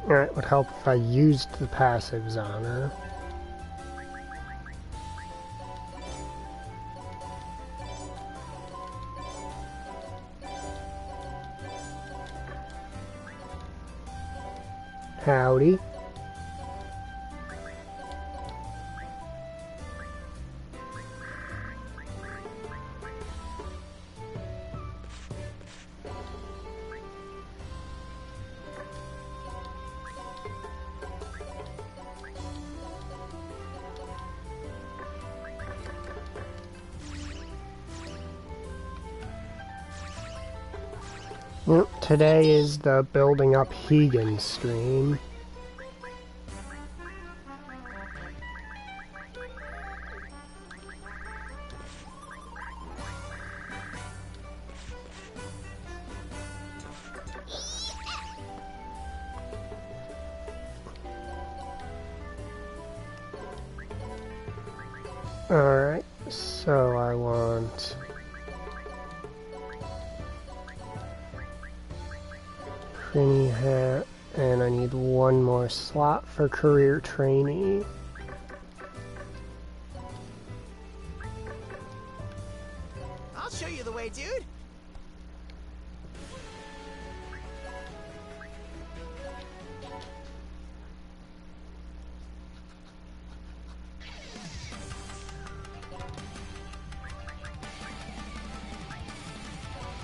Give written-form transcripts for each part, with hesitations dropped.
It would help if I used the passives on her. Howdy. Today is the Building Up Hegan stream. Alright, so I want Prinny hat, and I need one more slot for career trainee. I'll show you the way, dude.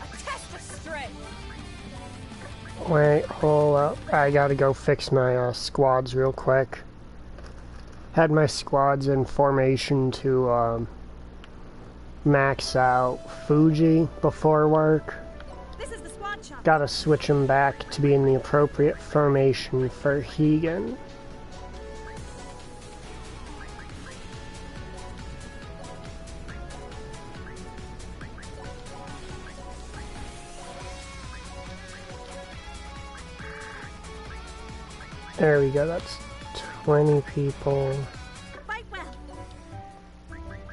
A test of strength. Wait, hold up. I gotta go fix my squads real quick. Had my squads in formation to max out Fuji before work. This is the squad shop. Gotta switch them back to be in the appropriate formation for Hegan. There we go, that's 20 people. Fight well.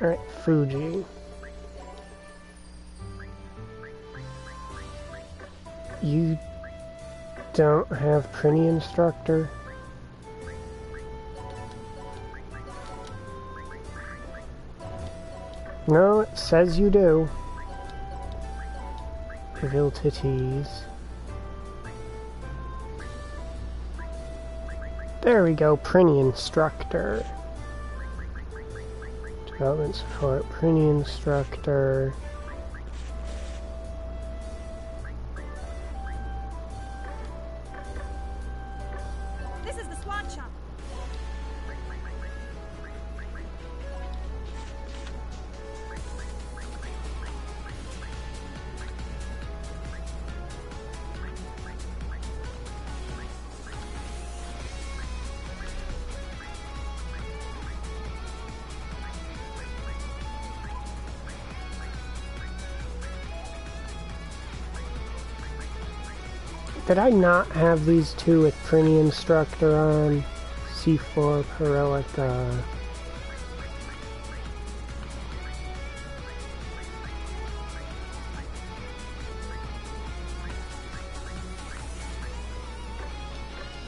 Alright, Fuji. You don't have Prinny instructor? No, it says you do. Reveal titties. There we go, Prinny instructor. Development support, Prinny instructor. This is the squad shop. Did I not have these two with Prinny instructor on? C4, Perelica.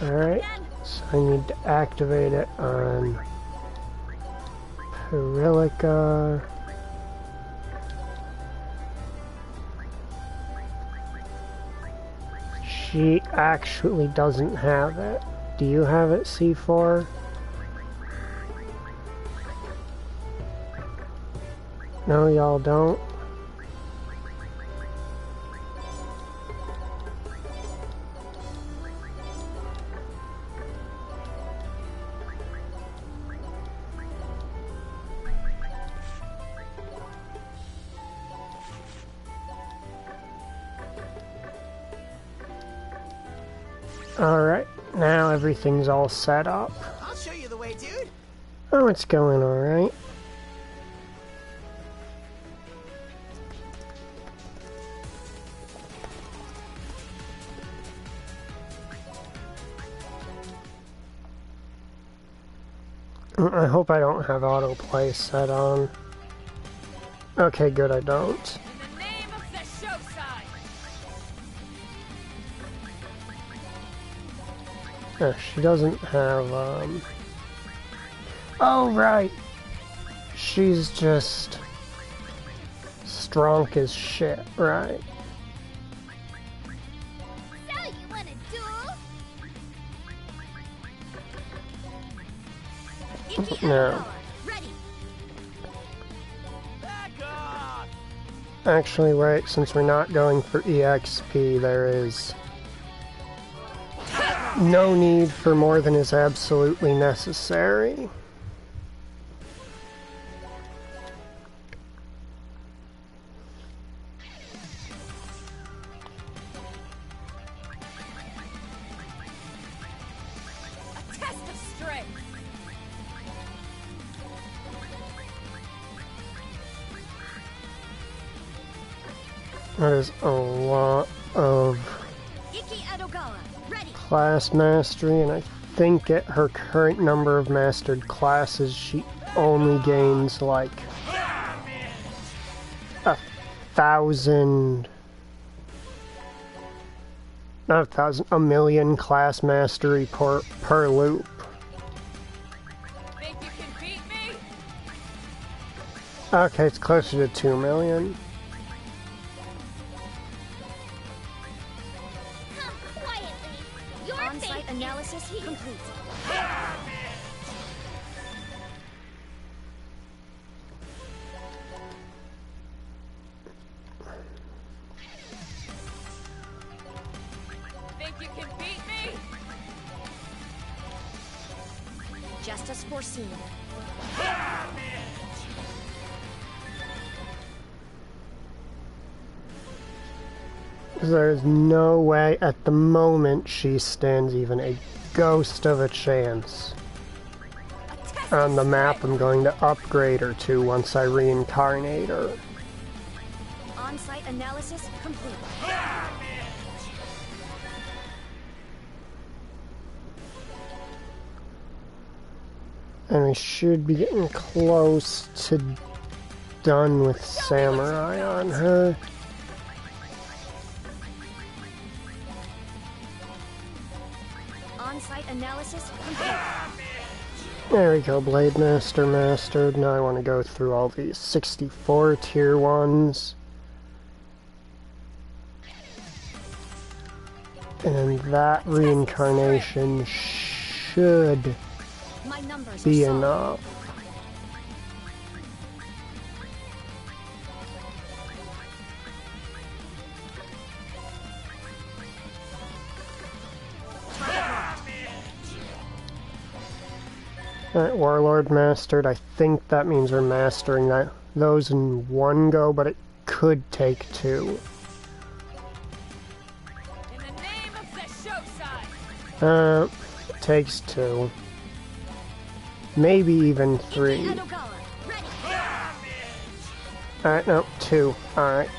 Alright, so I need to activate it on Perelica. She actually doesn't have it. Do you have it, C4? No, y'all don't? Alright, now everything's all set up. I'll show you the way, dude. Oh, it's going alright. I hope I don't have autoplay set on. Okay, good, I don't. In the name of the show side. She doesn't have, Oh, right! She's just strong as shit, right? So you want a duel? Iki No. Adagawa, ready. Back off. Actually, wait, since we're not going for EXP, there is no need for more than is absolutely necessary. A test of strength. That is a lot of Iki Adagawa, ready. class mastery, and I think at her current number of mastered classes, she only gains like 1,000, not 1,000, 1,000,000 class mastery per loop. Think you can beat me? Okay, it's closer to 2,000,000. Come quietly. Your on-site analysis complete. Think you can beat me? Just as foreseen. There's no way at the moment she stands even a ghost of a chance on the map I'm going to upgrade her to once I reincarnate her. On-site analysis complete. And we should be getting close to done with Samurai on her. On-site analysis complete. There we go, Blade Master mastered. Now I want to go through all these 64 tier 1s. And that reincarnation should My numbers be are solid. enough. Alright, Warlord mastered. I think that means we're mastering those in one go, but it could take two. In the name of the show side. It takes two. Maybe even three. Adagawa, ready. Alright, no, two. Alright.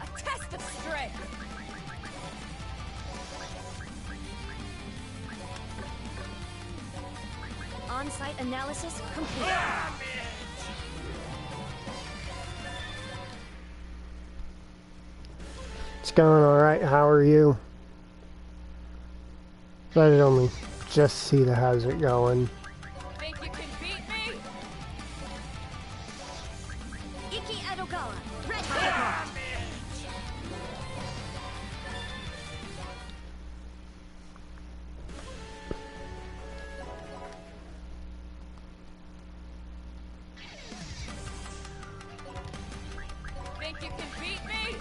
A test of strength. On-site analysis complete. It's going alright, how are you? I did only just see the how's it going. Think you can beat me? Iki Adagawa, ready. Think you can beat me?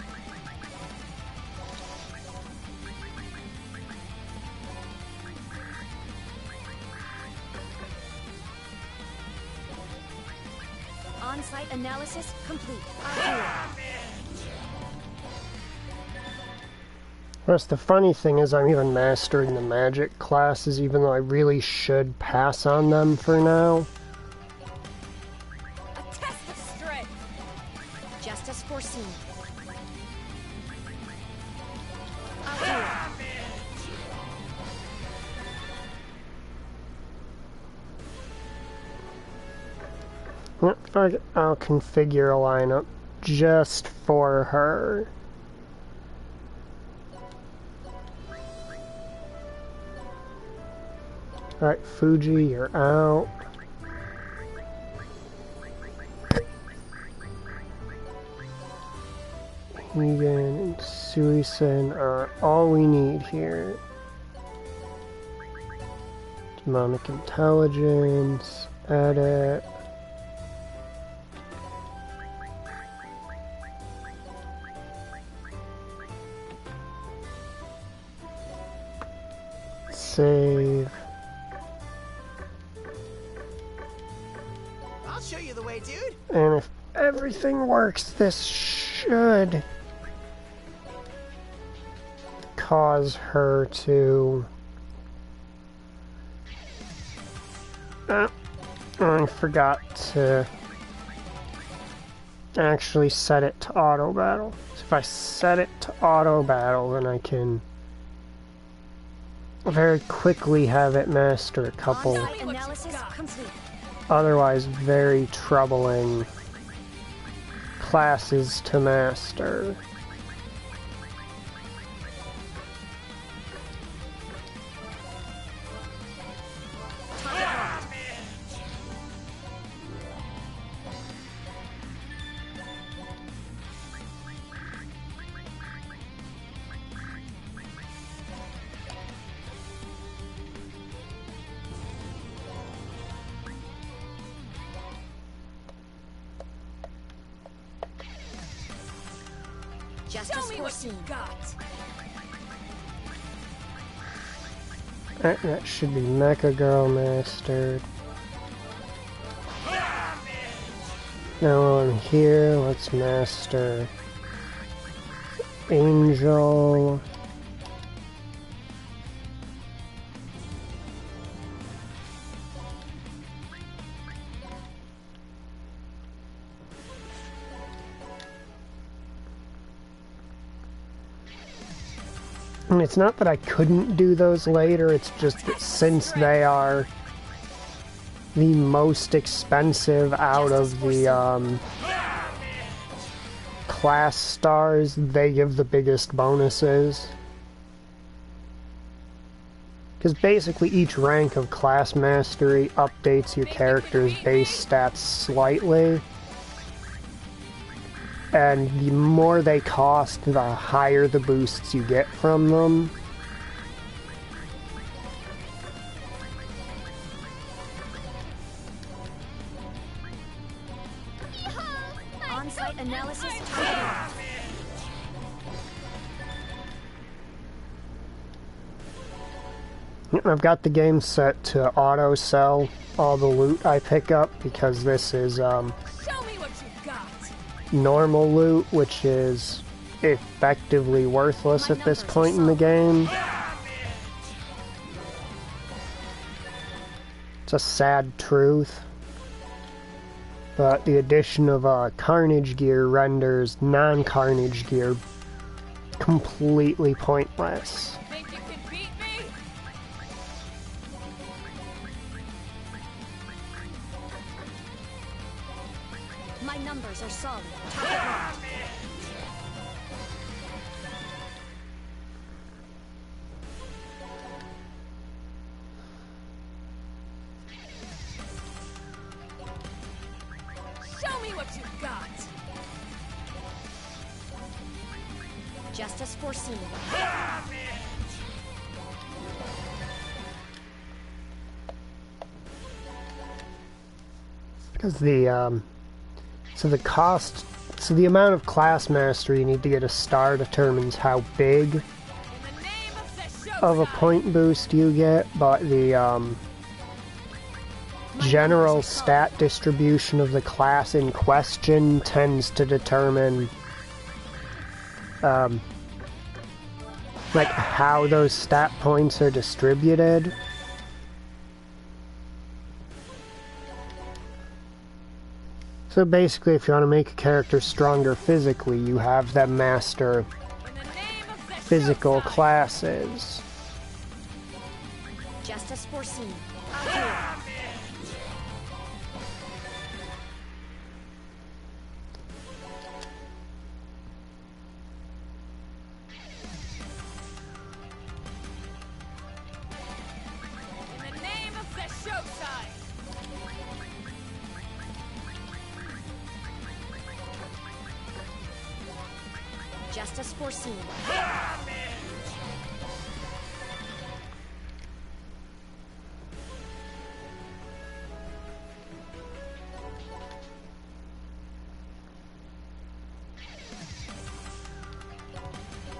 On-site analysis complete. Plus, the funny thing is I'm even mastering the magic classes, even though I really should pass on them for now. A test of strength. Just as foreseen. I'll do it. I'll configure a lineup just for her. Alright, Fuji, you're out. Egan and Suisun are all we need here. Demonic intelligence, edit. Save. I'll show you the way, dude. And if everything works, this should cause her to... I forgot to actually set it to auto battle. So if I set it to auto battle, then I can very quickly have it master a couple otherwise very troubling classes to master. Justice foreseen. That should be Mecha Girl mastered. Now on here, let's master Angel. And it's not that I couldn't do those later, it's just that since they are the most expensive out of the class stars, they give the biggest bonuses. Because basically each rank of class mastery updates your character's base stats slightly. And the more they cost, the higher the boosts you get from them. On-site analysis. I've got the game set to auto sell all the loot I pick up because this is normal loot, which is effectively worthless at this point in the game. It's a sad truth. But the addition of Carnage gear renders non-Carnage gear completely pointless. Think you can beat me? My numbers are solid. Show me what you've got. Justice foreseen. Because the so the amount of class mastery you need to get a star determines how big of a point boost you get, but the general stat distribution of the class in question tends to determine like how those stat points are distributed. So basically, if you want to make a character stronger physically, you have them master physical classes. Justice foreseen. Just as foreseen.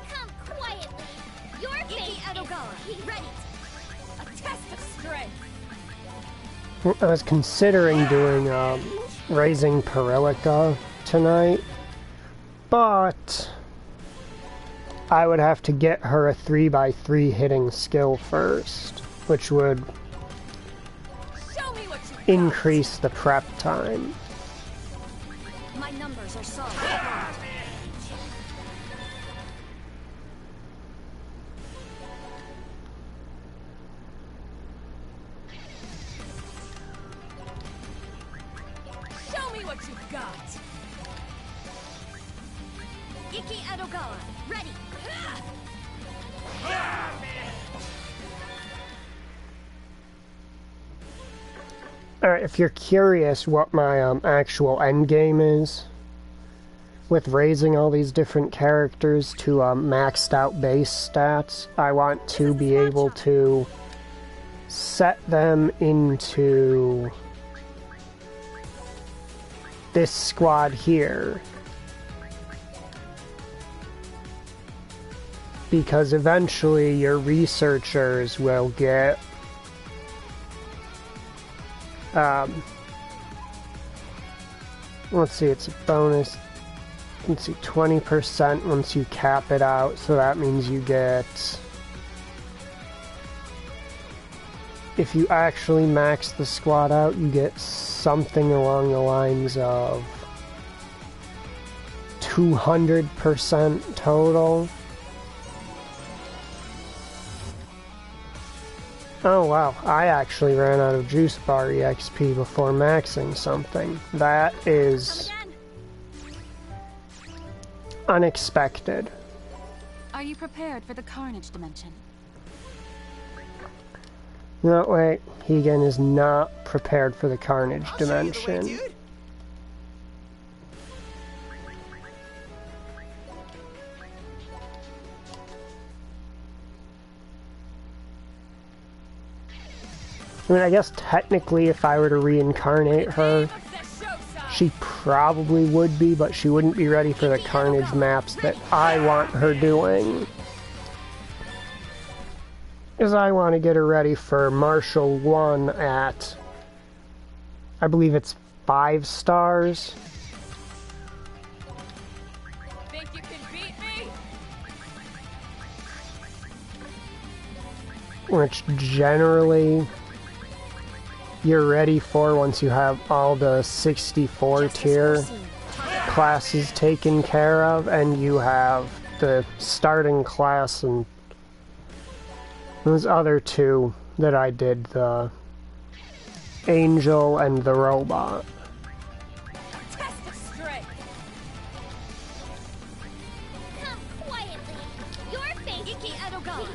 Come quietly. Your fate is ready. A test of strength. I was considering doing raising Perilica tonight, but I would have to get her a 3x3 hitting skill first, which would increase the prep time. My numbers are solid. Show me what you've got. Iki Edogawa, ready. Alright, if you're curious what my actual end game is, with raising all these different characters to maxed out base stats, I want to be able to set them into this squad here. Because eventually your researchers will get let's see, it's a bonus. Let's see, 20% once you cap it out, so that means you get, if you actually max the squad out, you get something along the lines of 200% total. Oh wow, I actually ran out of juice bar EXP before maxing something. That is unexpected. Are you prepared for the Carnage dimension? No, wait, Hegan is not prepared for the Carnage dimension. I mean, I guess technically if I were to reincarnate her, she probably would be, but she wouldn't be ready for the Carnage maps that I want her doing. Because I want to get her ready for Marshall 1 at, I believe it's 5 stars. Think you can beat me? Which generally you're ready for once you have all the 64 tier classes taken care of, and you have the starting class and those other two that I did, the Angel and the Robot. Test of strength. Come quietly. Your fate, Iki Edogawa.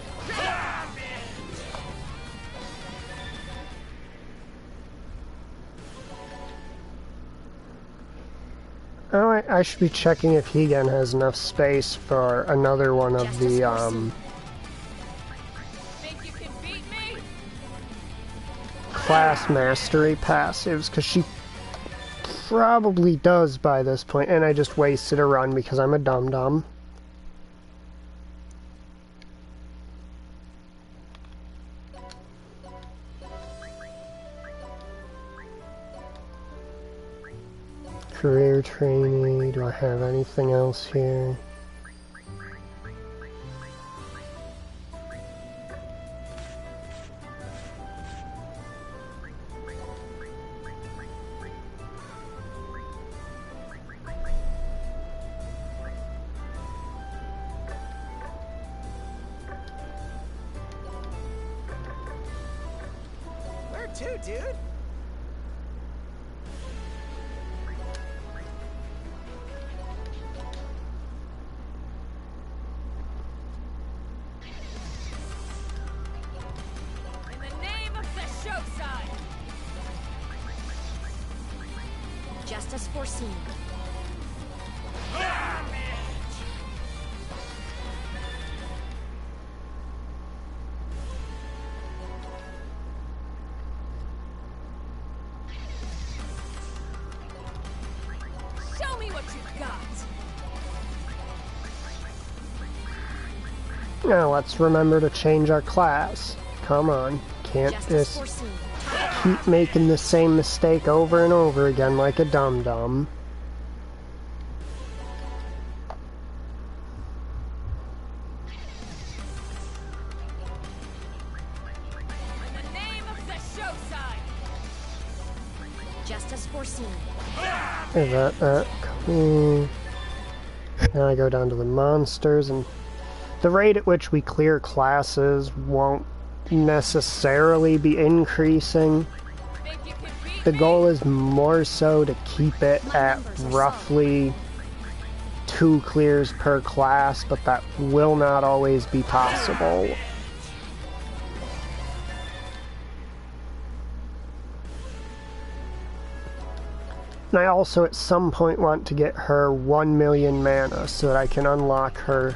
Oh, I should be checking if Hegan has enough space for another one of the, Think you can beat me? class mastery passives, because she probably does by this point, and I just wasted a run because I'm a dum-dum. Career training, do I have anything else here? Where to, dude? In the name of the show side. Just as foreseen. what you got. Now let's remember to change our class. Come on, can't Just as just foreseen. keep making the same mistake over and over again like a dum-dum. In the name of the show sign. Just as foreseen. Is that cool? Now I go down to the monsters, and the rate at which we clear classes won't necessarily be increasing. Think you can beat The me? goal is more so to keep it at roughly 2 clears per class, but that will not always be possible. And I also at some point want to get her 1 million mana so that I can unlock her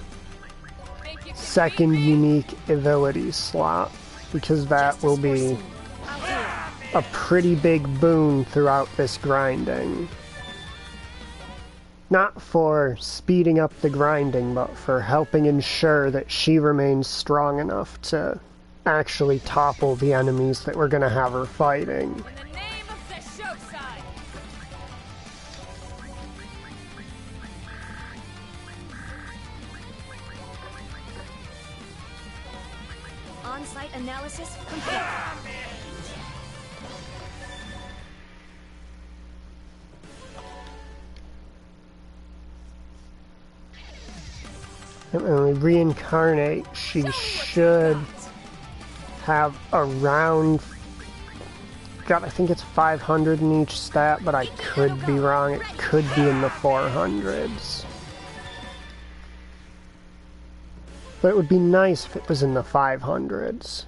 Think you can second beat me? unique ability slot, because that Just will as be foreseen. I'll do it. a pretty big boon throughout this grinding. Not for speeding up the grinding, but for helping ensure that she remains strong enough to actually topple the enemies that we're going to have her fighting. In the name of the show sign. On-site analysis complete. And when we reincarnate, she should have around... God, I think it's 500 in each stat, but I could be wrong. It could be in the 400s. But it would be nice if it was in the 500s.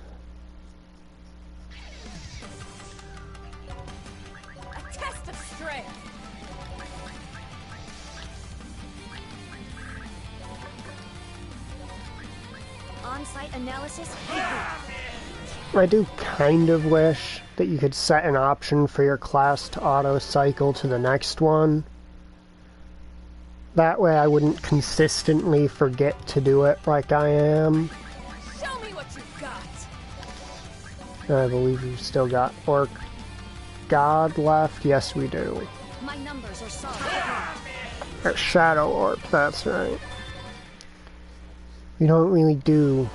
A test of strength. On-site analysis complete. I do kind of wish that you could set an option for your class to auto-cycle to the next one. That way I wouldn't consistently forget to do it like I am. Show me what you got. I believe we've still got Orc God left. Yes, we do. My numbers are solid. Or Shadow Orc, that's right. We don't really do...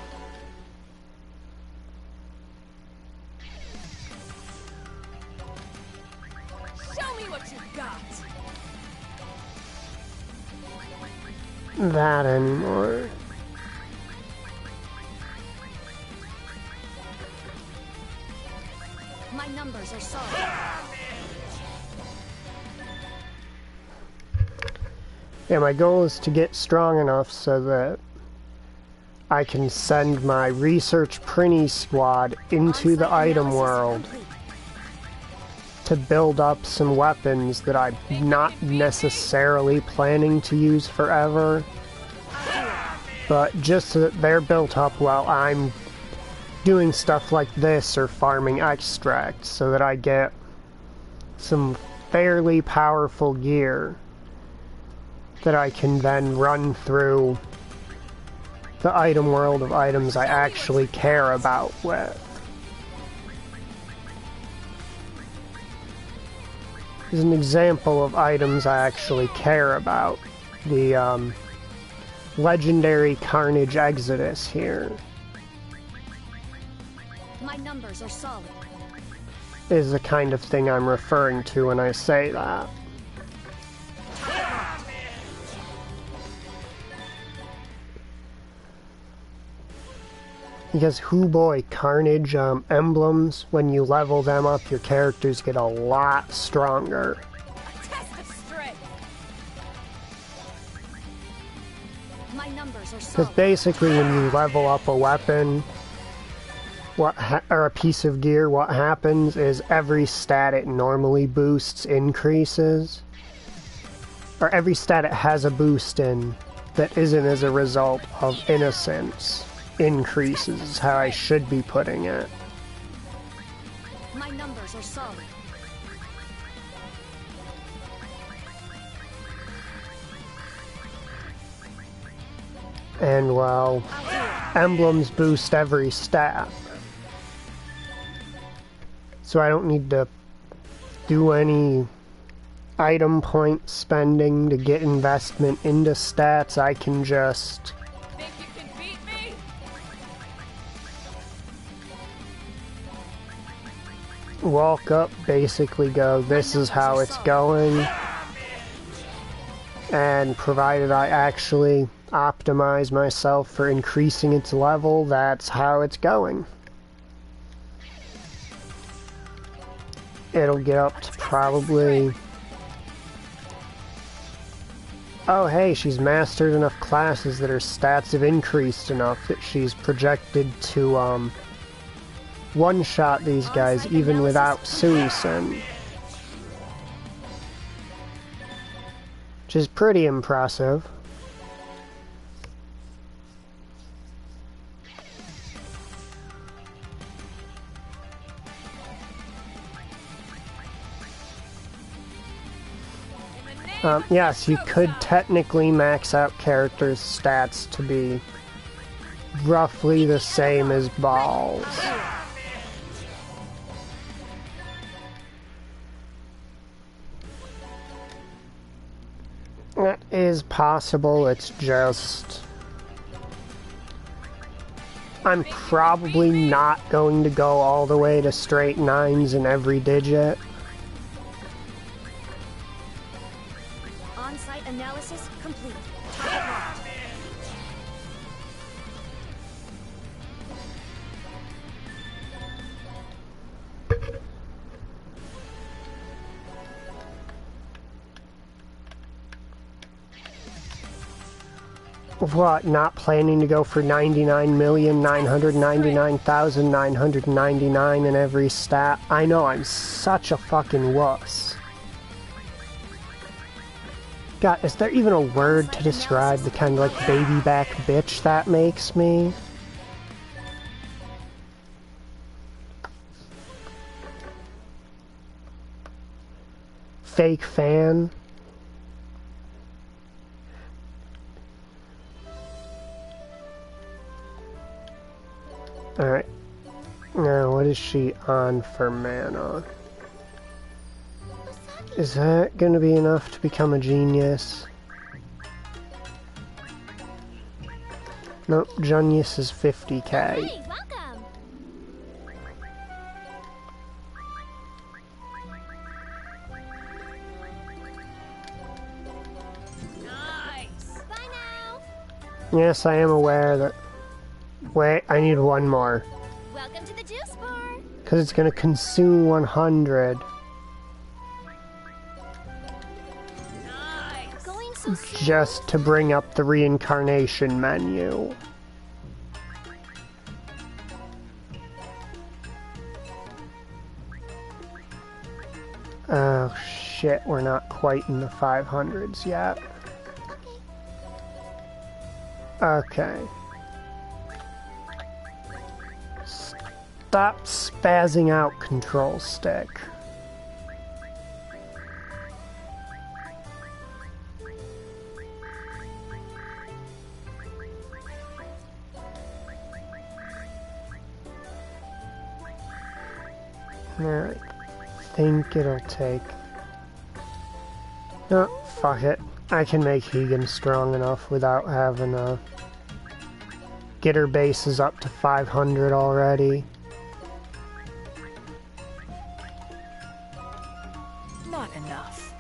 Show me what you got. that anymore. My numbers are solid. Yeah, my goal is to get strong enough so that I can send my research printy squad into the On-site item analysis world complete. to build up some weapons that I'm not necessarily planning to use forever, but just so that they're built up while I'm doing stuff like this or farming extracts, so that I get some fairly powerful gear that I can then run through the item world of items I actually care about with. As an example of items I actually care about, the legendary Carnage Exodus here My numbers are solid. is the kind of thing I'm referring to when I say that. Because, hoo boy, Carnage emblems, when you level them up, your characters get a lot stronger. A test of strength. My numbers are Because solid. basically when you level up a weapon, or a piece of gear, what happens is every stat it normally boosts increases. Or every stat it has a boost in that isn't as a result of innocence increases, is how I should be putting it. My numbers are solid. And, well, emblems boost every stat. So I don't need to do any item point spending to get investment into stats. I can just... Think you can beat me? walk up, basically go, this is how it's going. And provided I actually optimize myself for increasing its level, that's how it's going. It'll get up to probably... oh hey, she's mastered enough classes that her stats have increased enough that she's projected to one-shot these guys even without Susan. Which is pretty impressive. Yes, you could technically max out characters' stats to be roughly the same as Balls. That is possible, it's just... I'm probably not going to go all the way to straight 9s in every digit. On-site analysis complete. Target locked. What, not planning to go for 99,999,999 in every stat? I know, I'm such a fucking wuss. God, is there even a word to describe the kind of like baby back bitch that makes me? Fake fan? Alright. Now, what is she on for mana? Is that gonna be enough to become a genius? Nope, genius is 50k. Hey, welcome. Nice. Bye now. Yes, I am aware that... Wait, I need one more. Welcome to the juice bar. Because it's gonna consume 100. Nice. Going so slow. Just to bring up the reincarnation menu. Oh shit, we're not quite in the 500s yet. Okay. Stop spazzing out, control stick. Alright. Think it'll take... No, fuck it. I can make Hegan strong enough without having to get her bases up to 500 already. Not enough.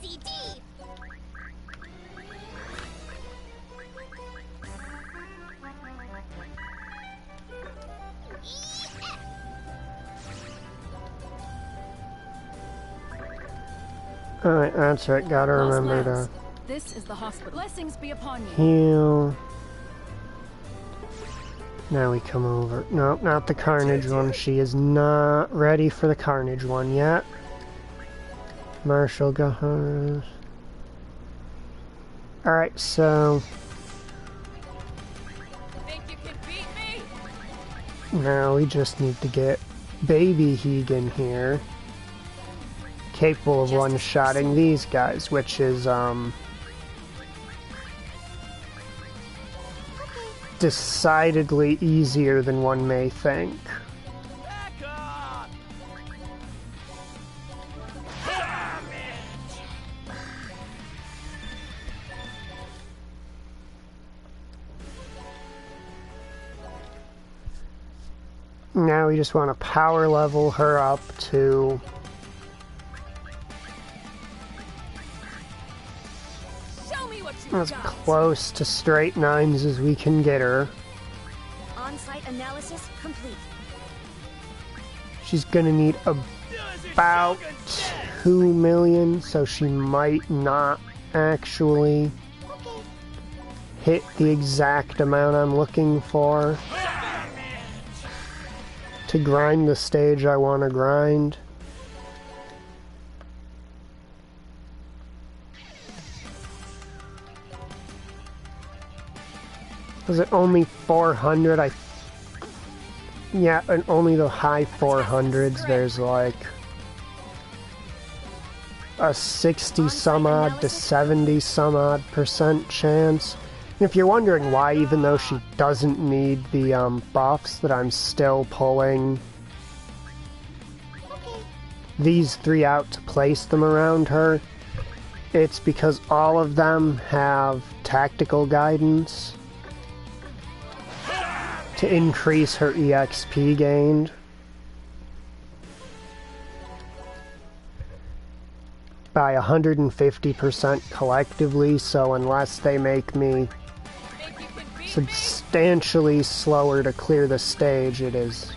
CD. Alright, that's right. Gotta remember to This is the hospital. Blessings be upon you. heal. Now we come over. Nope, not the Carnage one. She is not ready for the Carnage one yet. Marshall Gahars. Alright, so Think you can beat me? now we just need to get baby Hegan here. capable of one-shotting these guys, which is decidedly easier than one may think. Back up! Now we just want to power level her up to Show me what you as got. close to straight 9s as we can get her. On-site analysis complete. She's gonna need about 2 million, so she might not actually hit the exact amount I'm looking for to grind the stage I want to grind. Was it only 400? Yeah, and only the high 400s, there's like a 60 some odd to 70 some odd % chance. And if you're wondering why, even though she doesn't need the buffs, that I'm still pulling these 3 out to place them around her, it's because all of them have tactical guidance to increase her EXP gained by 150% collectively, so unless they make me substantially slower to clear the stage, it is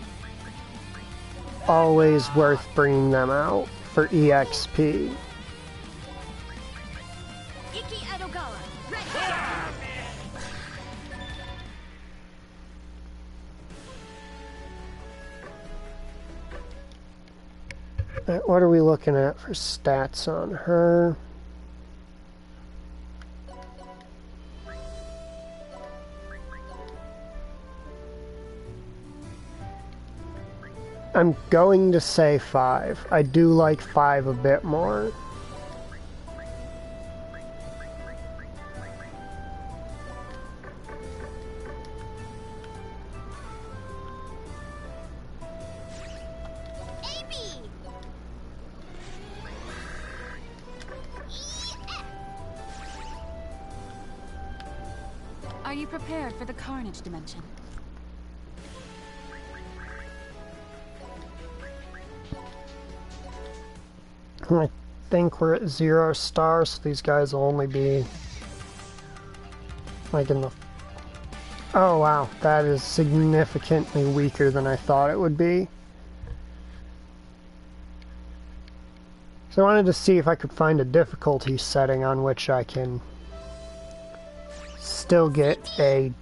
always worth bringing them out for EXP. Iki Edogawa, ready. What are we looking at for stats on her? I'm going to say 5. I do like 5 a bit more. Are you prepared for the Carnage dimension? I think we're at 0 stars, so these guys will only be like in the... Oh wow, that is significantly weaker than I thought it would be. So I wanted to see if I could find a difficulty setting on which I can still get a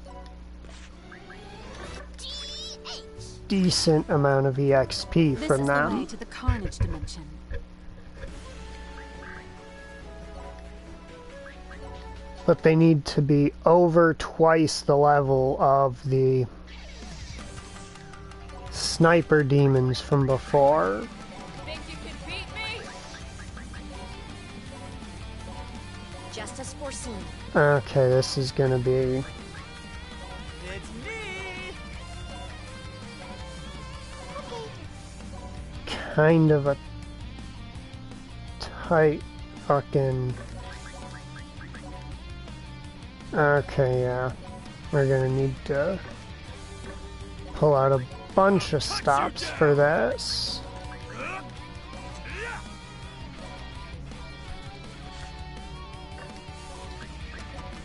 decent amount of EXP This from is the way them. to the Carnage dimension. But they need to be over twice the level of the sniper demons from before. Think you can beat me? Just as foreseen. Okay, this is gonna be It's me! kind of a tight fucking... Okay, yeah. We're gonna need to pull out a bunch of stops for this.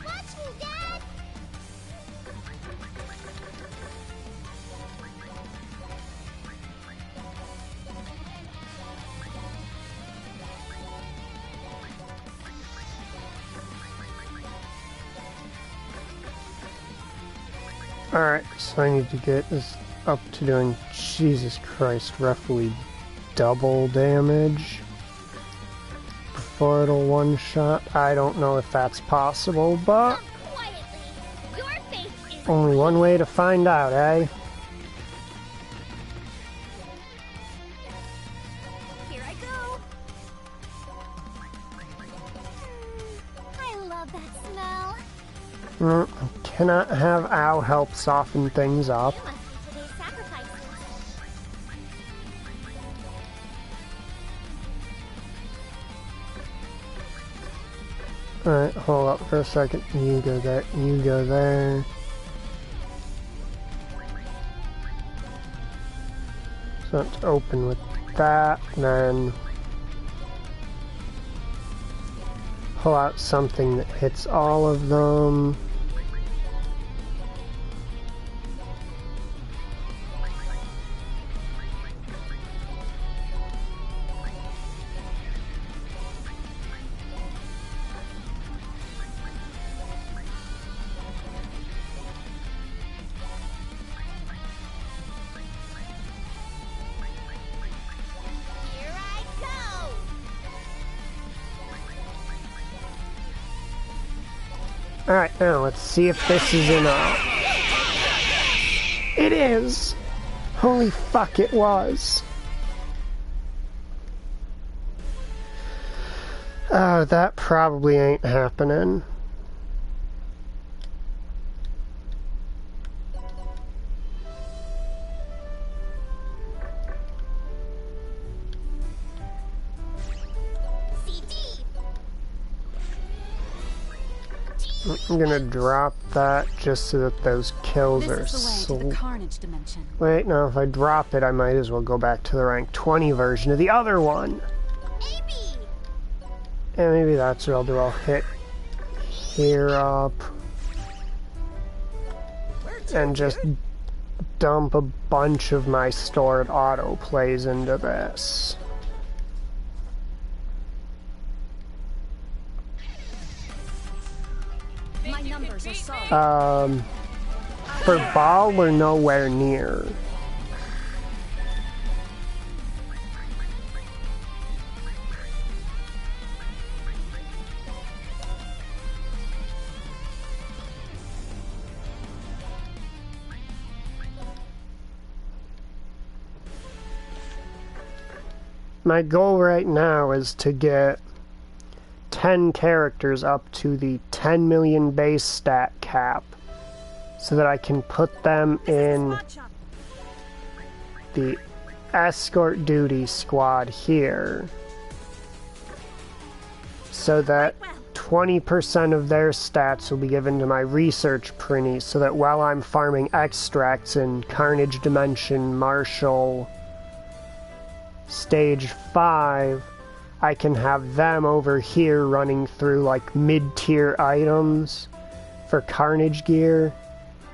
Watch me, Dad! Alright, so I need to get this up to doing, Jesus Christ, roughly double damage before it'll one-shot. I don't know if that's possible, but Quietly. Your fate is only one way to find out, eh? here I go. Cannot have Al help soften things up. You must be today's sacrifice. Alright, hold up for a second. You go there, you go there. So let's open with that, then pull out something that hits all of them. Here I go. Alright, now let's see if this is enough. It is! Holy fuck, it was. Oh, that probably ain't happening. CD. I'm gonna drop that just so that those kills are This is the way to slow. the Carnage Dimension. Wait, no, if I drop it, I might as well go back to the rank 20 version of the other one. AB. And maybe that's what I'll do. I'll hit here up and just dump a bunch of my stored autoplays into this. My numbers are solid. For Ball, we're nowhere near. My goal right now is to get 10 characters up to the 10 million base stat cap so that I can put them in the escort duty squad here so that 20% of their stats will be given to my research printies so that while I'm farming extracts in Carnage Dimension Marshall Stage 5, I can have them over here running through like mid-tier items for Carnage gear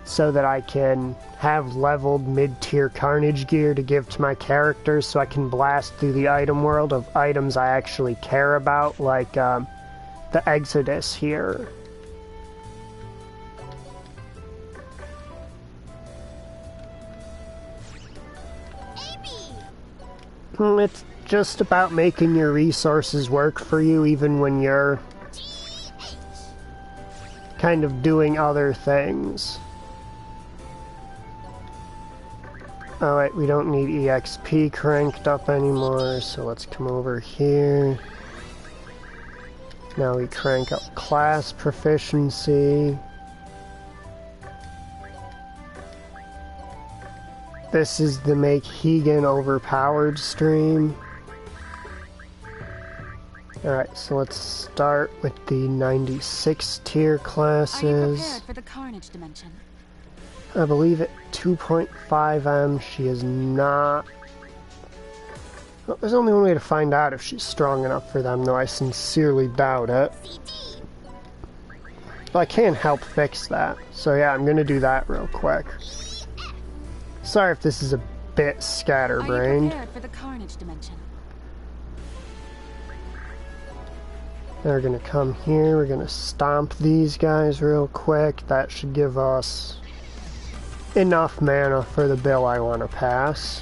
so that I can have leveled mid-tier Carnage gear to give to my characters so I can blast through the item world of items I actually care about, like the Exodus here. It's just about making your resources work for you even when you're kind of doing other things. Oh wait, we don't need EXP cranked up anymore, so let's come over here. Now we crank up class proficiency. This is the make Hegan overpowered stream. Alright, so let's start with the 96 tier Are you classes. prepared for the Carnage Dimension? I believe at 2.5M she is not. Well, there's only one way to find out if she's strong enough for them, though I sincerely doubt it. CD. But I can't help fix that. So yeah, I'm gonna do that real quick. Sorry if this is a bit Are you scatterbrained. prepared for the Carnage Dimension? We're gonna come here, we're gonna stomp these guys real quick. That should give us enough mana for the bill I want to pass.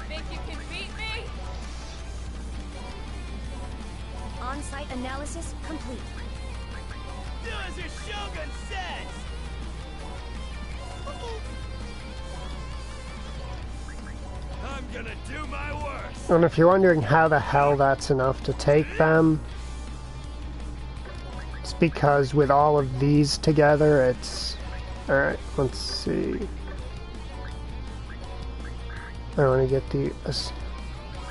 Think you can beat me? On-site analysis complete. Do as your Shogun says! Okay. I'm gonna do my worst! And if you're wondering how the hell that's enough to take them, it's just because with all of these together, it's... Alright, let's see. I want to get the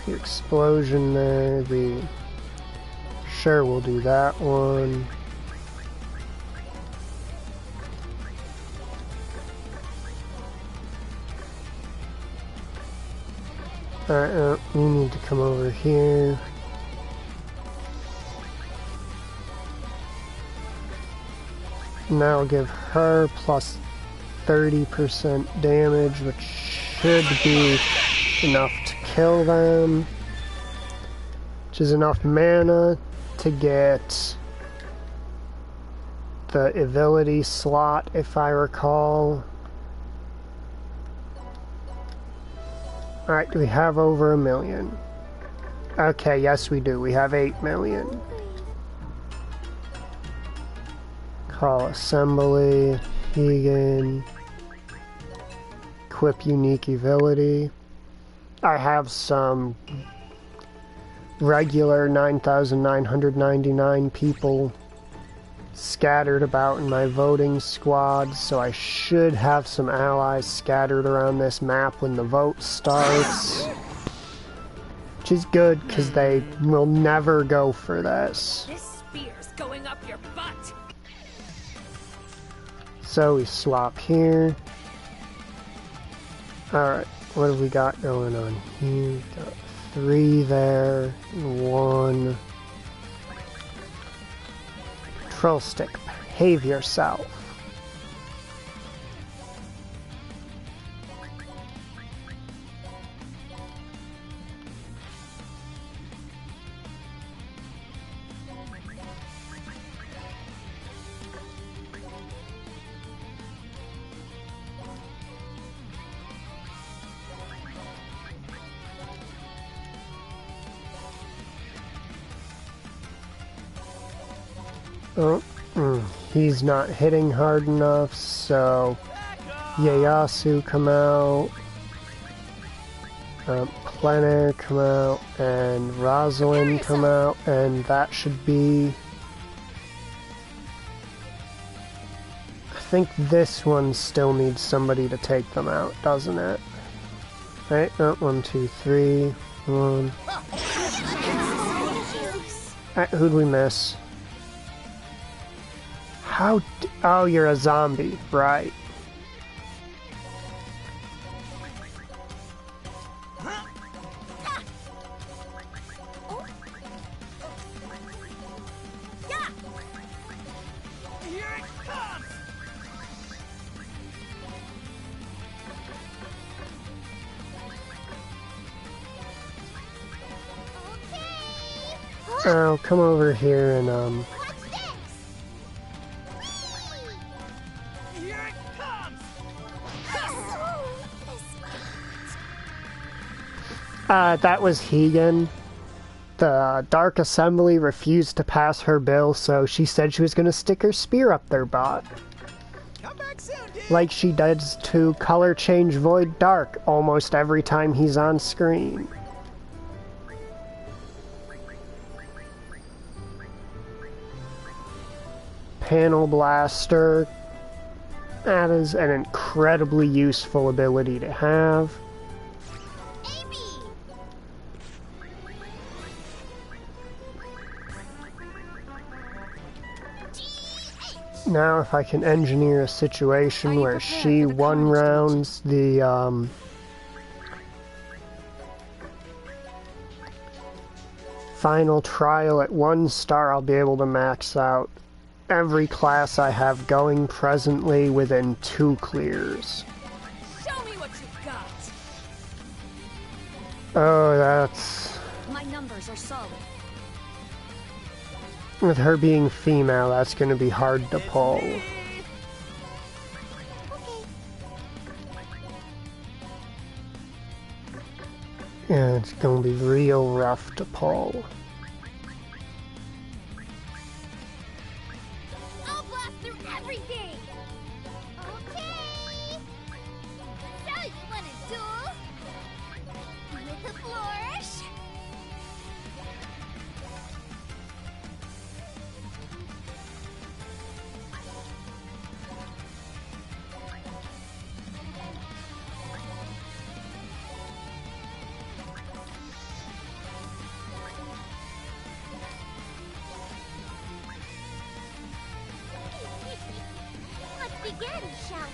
explosion there, Sure, we'll do that one. Alright, you need to come over here. Now I'll give her plus 30% damage, which should be enough to kill them. Which is enough mana to get the ability slot, if I recall. Alright, do we have over 1 million? Okay, yes we do. We have 8 million. Call assembly, Egan. Equip unique ability. I have some regular 9,999 people scattered about in my voting squad, so I should have some allies scattered around this map when the vote starts. Which is good, because they will never go for this. This spear's going up your butt. So we swap here. Alright, what have we got going on here? We've got 3 there, 1. Control stick, behave yourself. Oh, he's not hitting hard enough, so Ieyasu come out, Plener come out, and Rosalind come out, and that should be... I think this one still needs somebody to take them out, doesn't it? Right, 1, 2, 3, 1. Alright, who'd we miss? Oh, you're a zombie, right. Oh, come over here and, that was Hegan. The Dark Assembly refused to pass her bill, so she said she was going to stick her spear up their butt. Come back soon, dude. Like she does to color change Void Dark almost every time he's on screen. Panel Blaster. That is an incredibly useful ability to have. Now if I can engineer a situation where she one-rounds the, final trial at 1 star, I'll be able to max out every class I have going presently within 2 clears. Show me what you got. Oh, that's... My numbers are solid. With her being female, that's going to be hard to pull. Yeah, it's going to be real rough to pull. I'll blast through everything! Okay! So you want a duel? With a flourish? again, shall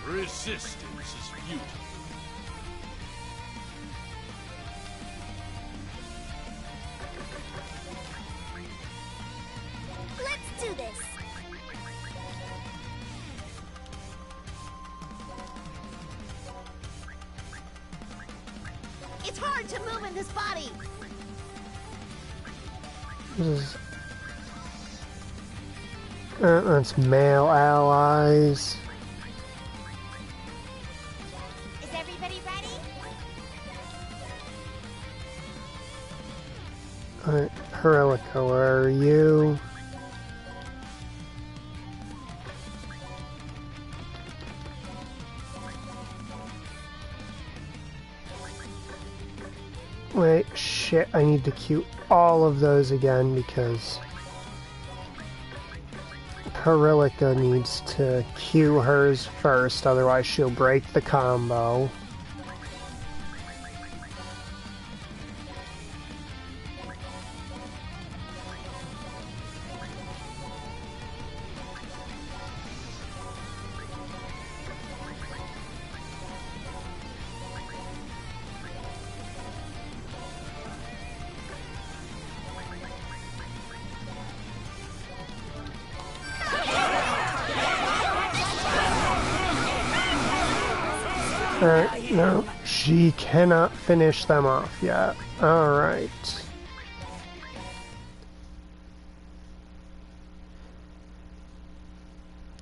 we? Resistance is futile. Let's do this. It's hard to move in this body. This is... that's male allies. Is everybody ready? Alright, Herelica, where are you? Wait, shit, I need to queue all of those again because Herelica needs to queue hers first, otherwise she'll break the combo. Alright, no, she cannot finish them off yet. Alright.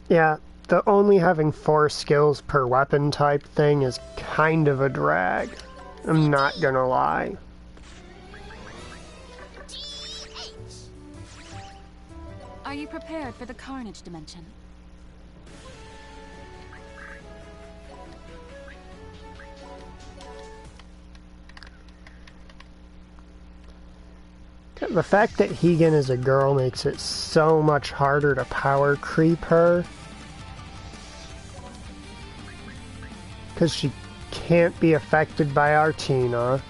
Yeah, the only having 4 skills per weapon type thing is kind of a drag. I'm not gonna lie. Are you prepared for the Carnage Dimension? The fact that Hegan is a girl makes it so much harder to power creep her. Because she can't be affected by Artina.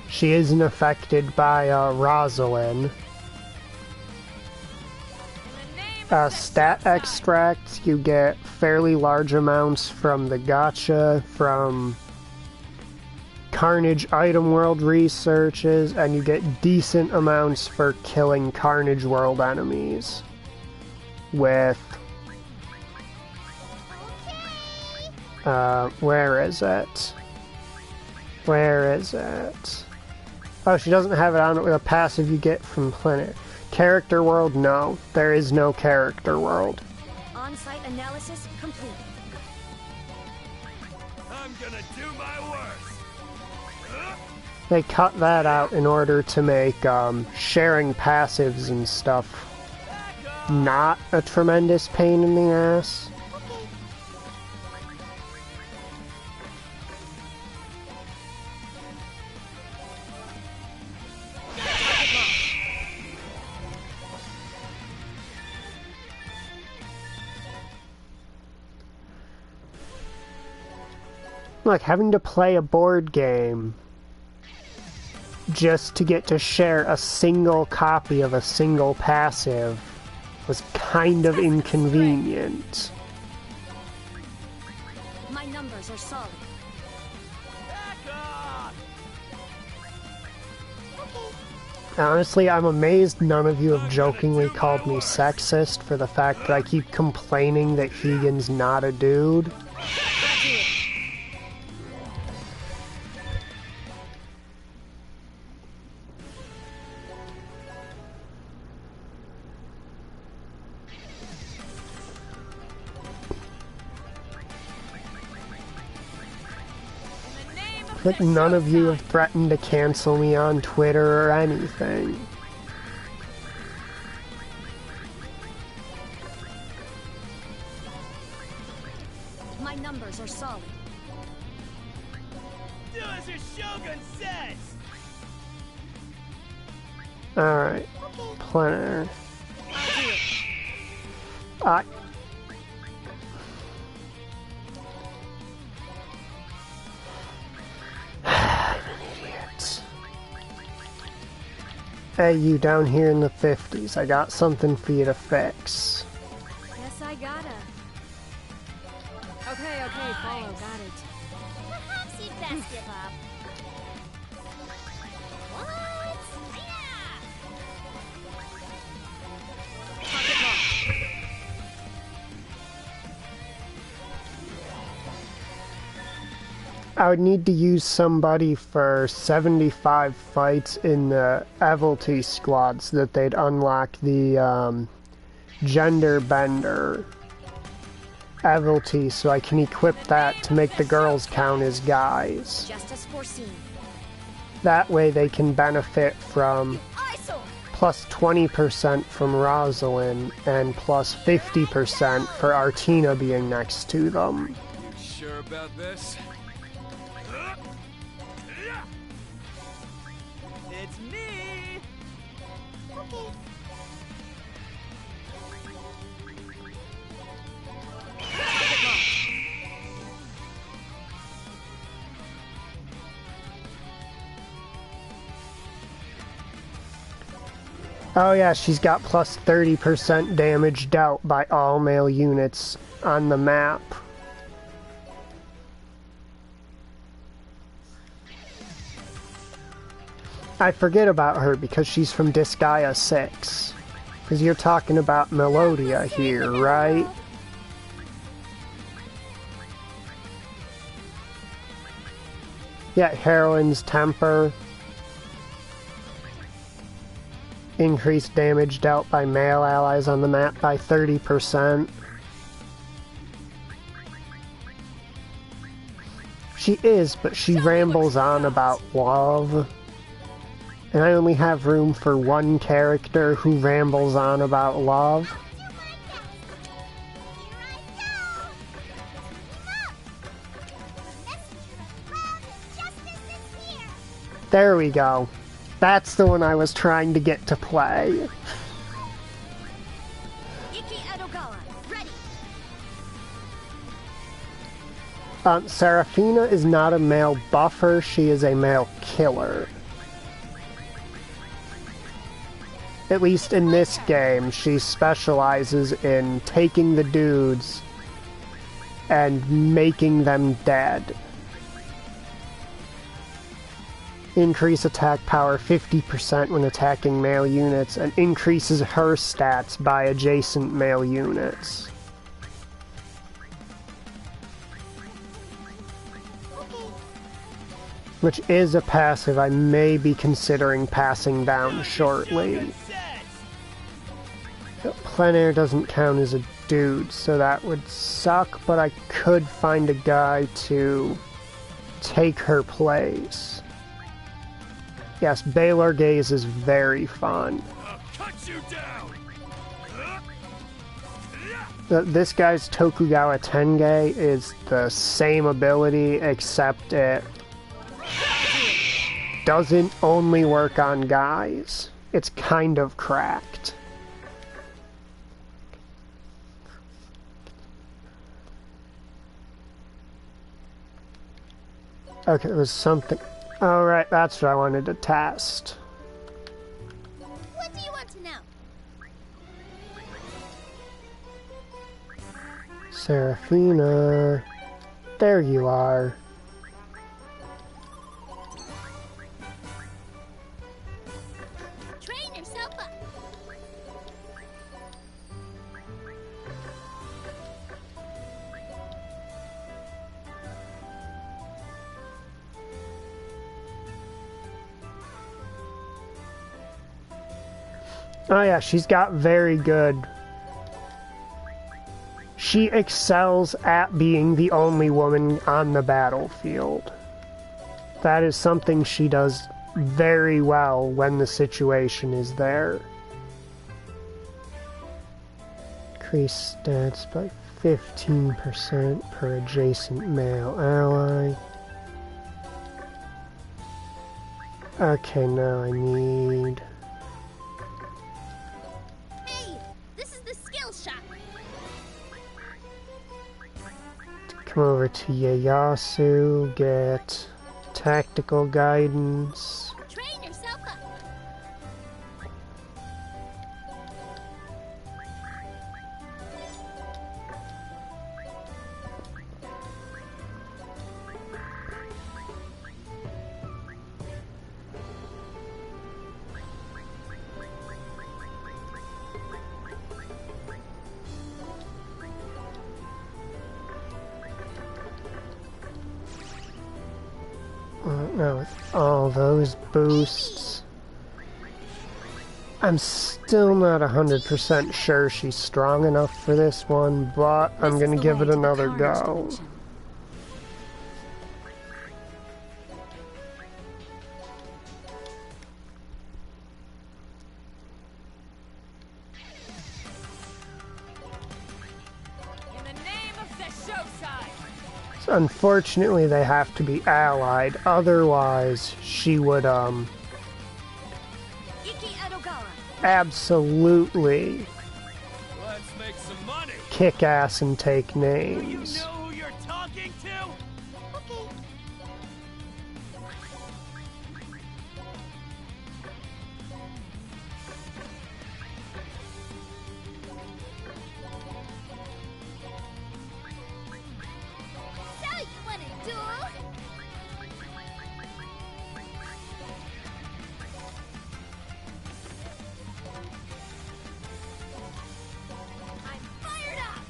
She isn't affected by Rosalind. Stat extracts, you get fairly large amounts from the gacha, from Carnage Item World researches, and you get decent amounts for killing Carnage World enemies. With... where is it? Where is it? Oh, she doesn't have it on it with a passive you get from Planet. Character World? No. There is no Character World. On-site analysis complete. I'm gonna do my worst. They cut that out in order to make sharing passives and stuff not a tremendous pain in the ass. Like having to play a board game just to get to share a single copy of a single passive was kind of inconvenient. My numbers are solid. Honestly, I'm amazed none of you have jokingly called me sexist for the fact that I keep complaining that Hegan's not a dude. Like, none of you have threatened to cancel me on Twitter or anything. My numbers are solid. Do as your Shogun says! Alright. Planner. I'm an idiot. Hey, you down here in the 50s, I got something for you to fix. Guess I gotta. Okay, follow, got it. Perhaps you'd best give up. What? Yeah! Pocket lock. I would need to use somebody for 75 fights in the Evilty squad so that they'd unlock the gender bender Evilty, so I can equip that to make the girls count as guys. Just as foreseen. That way they can benefit from ISO! plus 20% from Rosalind and plus 50% for Artina being next to them. You sure about this? It's me! Okay. Oh yeah, she's got plus 30% damage dealt by all male units on the map. I forget about her because she's from Disgaea 6. Because you're talking about Melodia here, right? Yeah, Heroine's Temper. Increased damage dealt by male allies on the map by 30%. She is, but she rambles on about love. And I only have room for one character who rambles on about love. There we go. That's the one I was trying to get to play. Serafina is not a male buffer, she is a male killer. At least in this game, she specializes in taking the dudes and making them dead. Increase attack power 50% when attacking male units, and increases her stats by adjacent male units. Which is a passive I may be considering passing down shortly. Plein air doesn't count as a dude, so that would suck, but I could find a guy to take her place. Yes, Baylor Gaze is very fun. I'll cut you down. This guy's Tokugawa Tenge is the same ability, except it doesn't only work on guys. It's kind of cracked. Okay, it was something. Oh, right, that's what I wanted to test. What do you want to know? Serafina. There you are. Train yourself up. Oh yeah, she's got very good... She excels at being the only woman on the battlefield. That is something she does very well when the situation is there. Increase stats by 15% per adjacent male ally. Okay, now I need... Hey, this is the skill shot. Come over to Ieyasu, get tactical guidance. Train yourself up. Now with all those boosts, I'm still not 100% sure she's strong enough for this one, but I'm gonna give it another go. Unfortunately, they have to be allied, otherwise she would, absolutely Let's make some money. kick ass and take names. You know who you're talking to? Okay. So you want a duel? I'm fired up!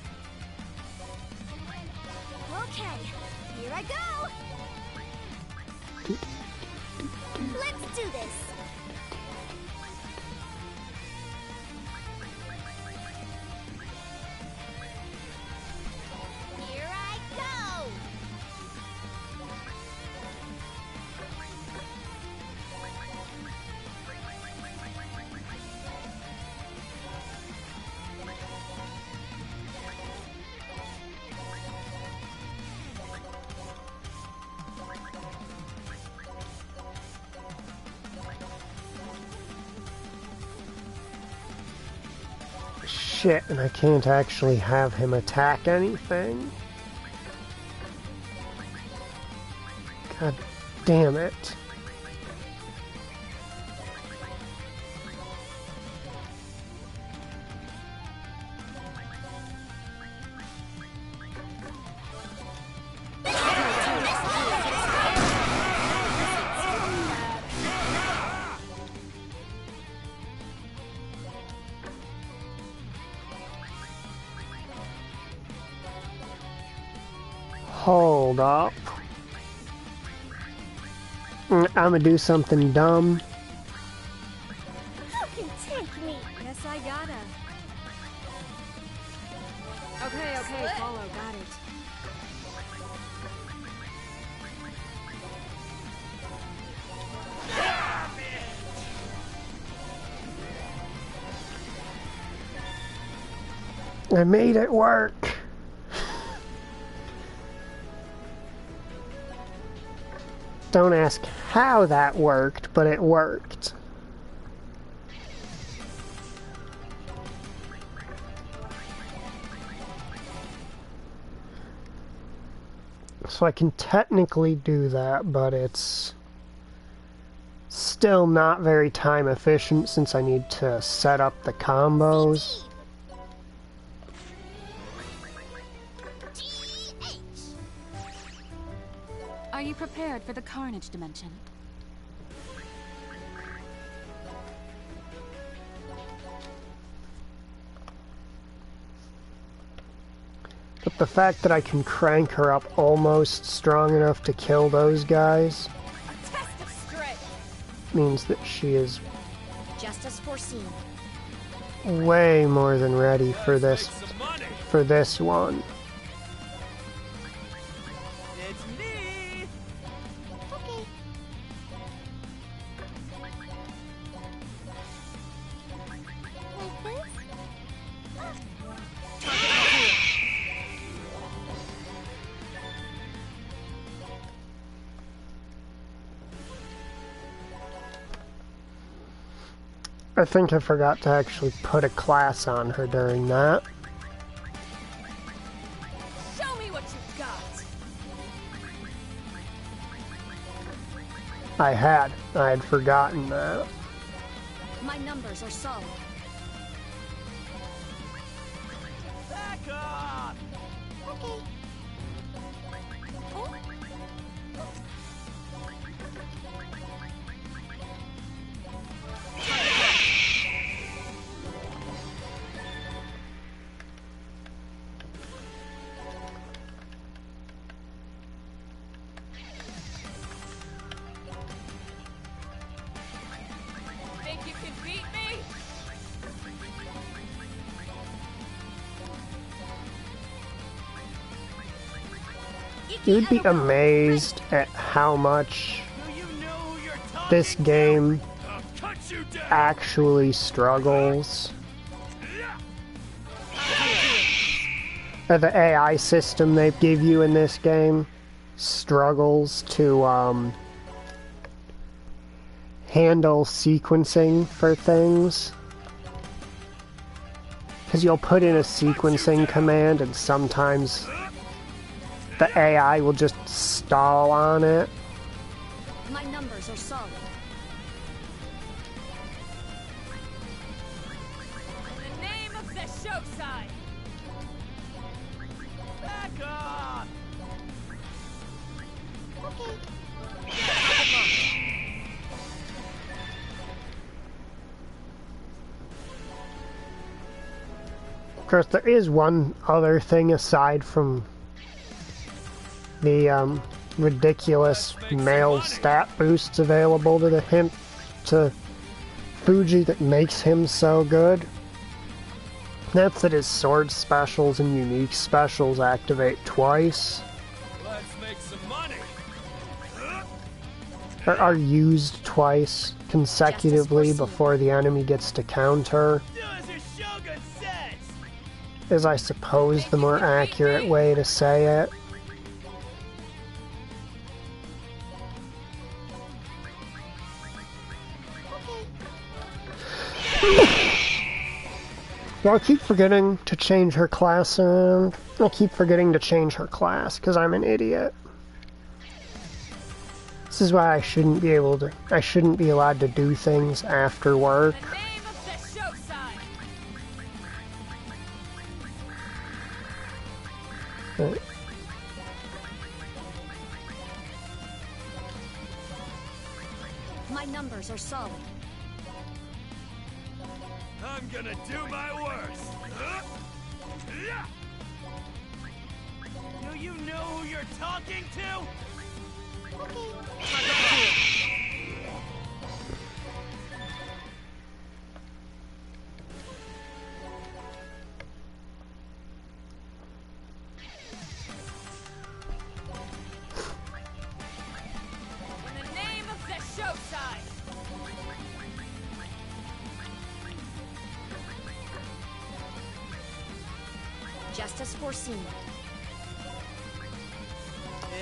Okay, here I go! Let's do this! Here I go! Shit, and I can't actually have him attack anything. God damn it. Hold up. I'm gonna do something dumb. Who can take me? Guess I gotta. Okay, follow, got it. I made it work. Don't ask how that worked, but it worked. So I can technically do that, but it's still not very time efficient since I need to set up the combos. Are you prepared for the Carnage dimension? But the fact that I can crank her up almost strong enough to kill those guys A test of strength. means that she is Just as foreseen. way more than ready for Let's make some money. this one. It's me. Okay. Like this? I think I forgot to actually put a class on her during that. Show me what you've got. I had forgotten that. My numbers are solid. Back off. Okay. Oh. You'd be amazed at how much Do you know who you're talking this game I'll cut you down. actually struggles. Or the AI system they give you in this game struggles to handle sequencing for things. Because you'll put in a sequencing command and sometimes the AI will just stall on it. My numbers are solid. In the name of the show side. Back off! Okay. Of course, there is one other thing aside from the ridiculous male stat boosts available to Fuji that makes him so good. That's that his sword specials and unique specials activate twice, Let's make some money. or are used twice consecutively before the enemy gets to counter, Do as your shogun says! is I suppose the more accurate way to say it. Well, I keep forgetting to change her class around. I keep forgetting to change her class because I'm an idiot. This is why I shouldn't be allowed to do things after work. In the name of the show side. But My numbers are solid. I'm gonna do my worst. Do you know who you're talking to? In the name of the show side. Just as foreseen.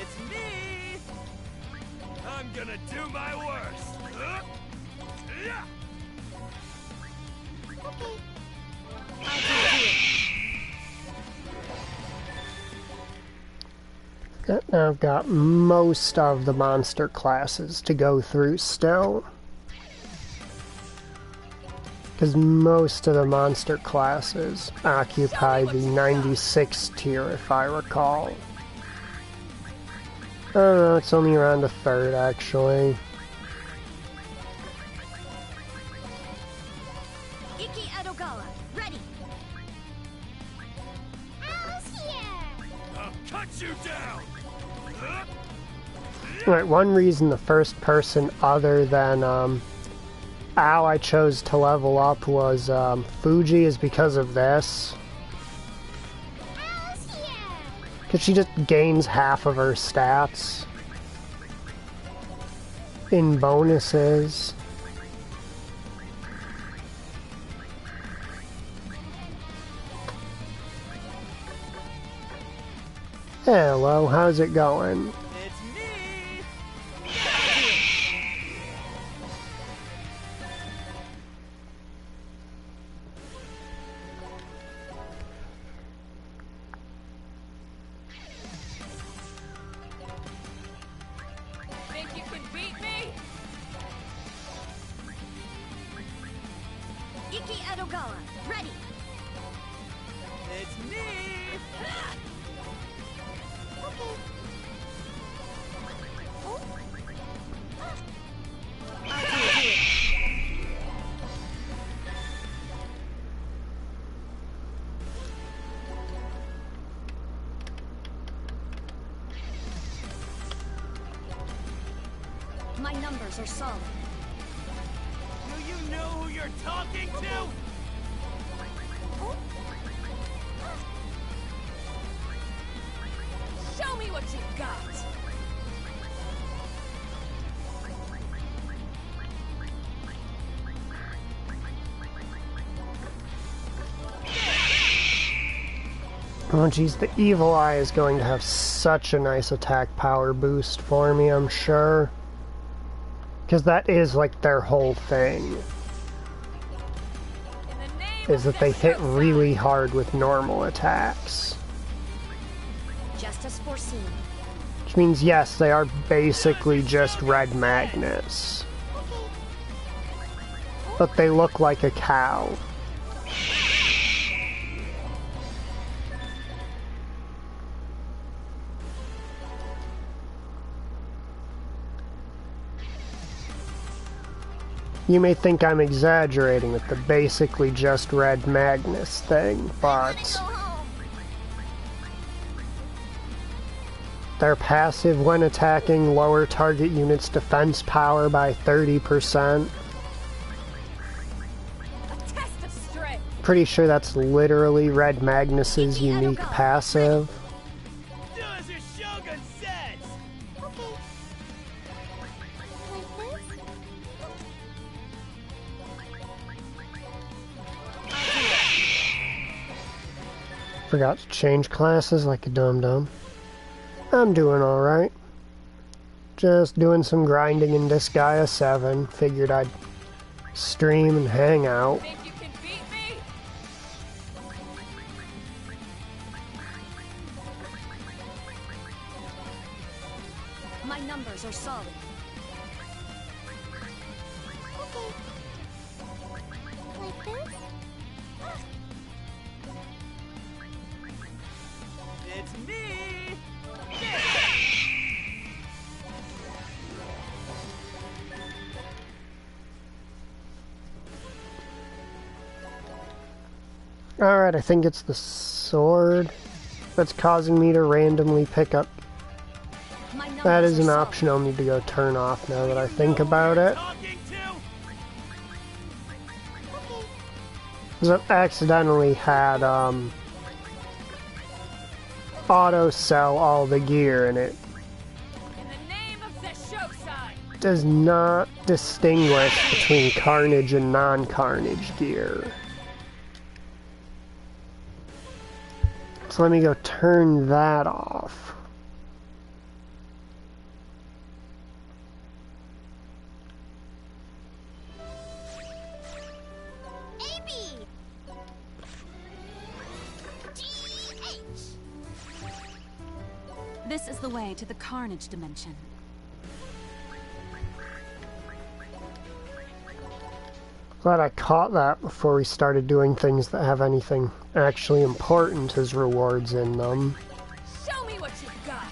It's me! I'm gonna do my worst. now I've got most of the monster classes to go through still. Because most of the monster classes occupy the 96 tier, if I recall. I don't know, it's only around a third, actually. Iki Edogawa, ready. Owl's here. I'll cut you down. Right, one reason the first person other than Al I chose to level up was Fuji is because of this. Owl's here. Because she just gains half of her stats in bonuses. Hello, how's it going? It's me! Think you can beat me? Iki Edogawa, ready. It's me! Okay. My numbers are solid. Do you know who you're talking to? Show me what you got. Oh geez, the Evil Eye is going to have such a nice attack power boost for me, I'm sure. Because that is like their whole thing. Is that they hit really hard with normal attacks. Just as foreseen. Which means, yes, they are basically just red magnets. But they look like a cow. You may think I'm exaggerating with the basically just red Magnus thing, but their passive when attacking lower target units' defense power by 30%. Pretty sure that's literally Red Magnus's unique passive. Do as your Shogun says! Forgot to change classes like a dum-dum. I'm doing alright. Just doing some grinding in Disgaea 7. Figured I'd stream and hang out. Think you can beat me? My numbers are solid. Like this? It's me! Alright, I think it's the sword that's causing me to randomly pick up. My numbers That is are an solid. option I'll need to go turn off now that I think about it. Talking to? Because I've accidentally had auto sell all the gear and it In the name of the Shosai! does not distinguish between Carnage and non-Carnage gear. So let me go turn that off. AB! GH! This is the way to the Carnage dimension. Glad I caught that before we started doing things that have anything actually important as rewards in them. Show me what you got!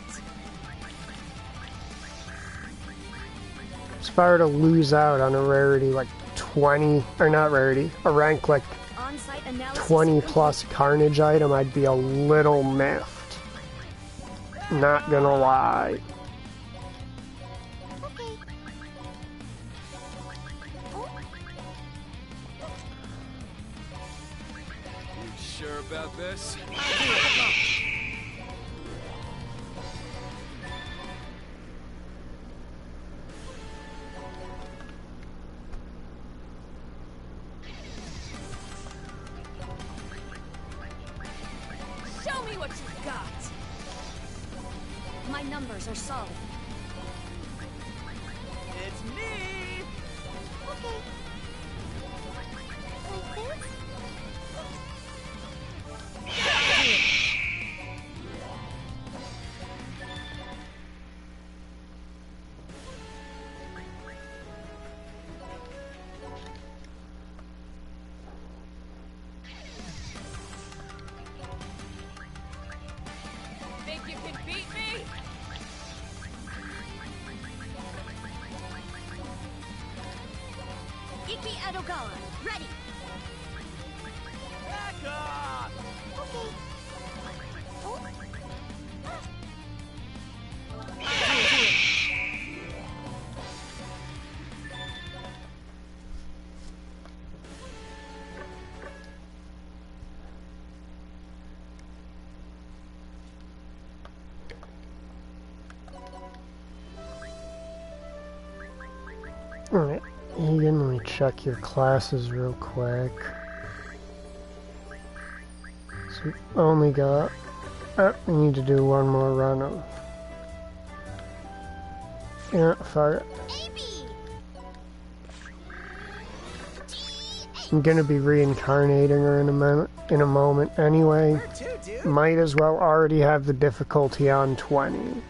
If I were to lose out on a rarity like 20, or not rarity, a rank like On-site analysis 20 plus Carnage item, I'd be a little miffed. Not gonna lie. Okay. You sure about this? Show me what you got! My numbers are solid. It's me! Okay. Like this? Think you can beat me? Iki Edogawa, ready. Back off! Okay. Alright, Egan, let me check your classes real quick. So we've only got... we need to do one more run of... Yeah, fuck it. I'm gonna be reincarnating her in a moment anyway. Might as well already have the difficulty on 20.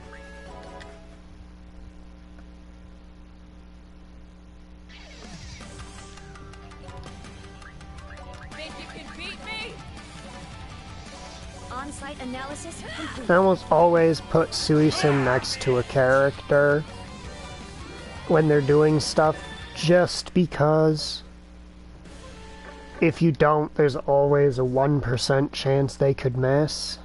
Think you can beat me? On-site analysis complete. I almost always put Suisun next to a character when they're doing stuff, just because if you don't, there's always a 1% chance they could miss.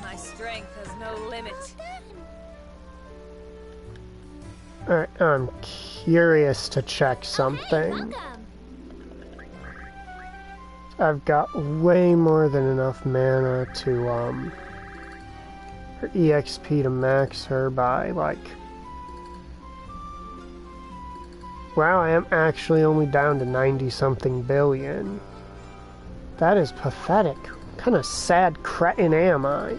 My strength has no limit. Alright, I'm curious to check something. I've got way more than enough mana to, or EXP to max her by, like... Wow, I am actually only down to 90-something billion. That is pathetic. What kind of sad cretin am I?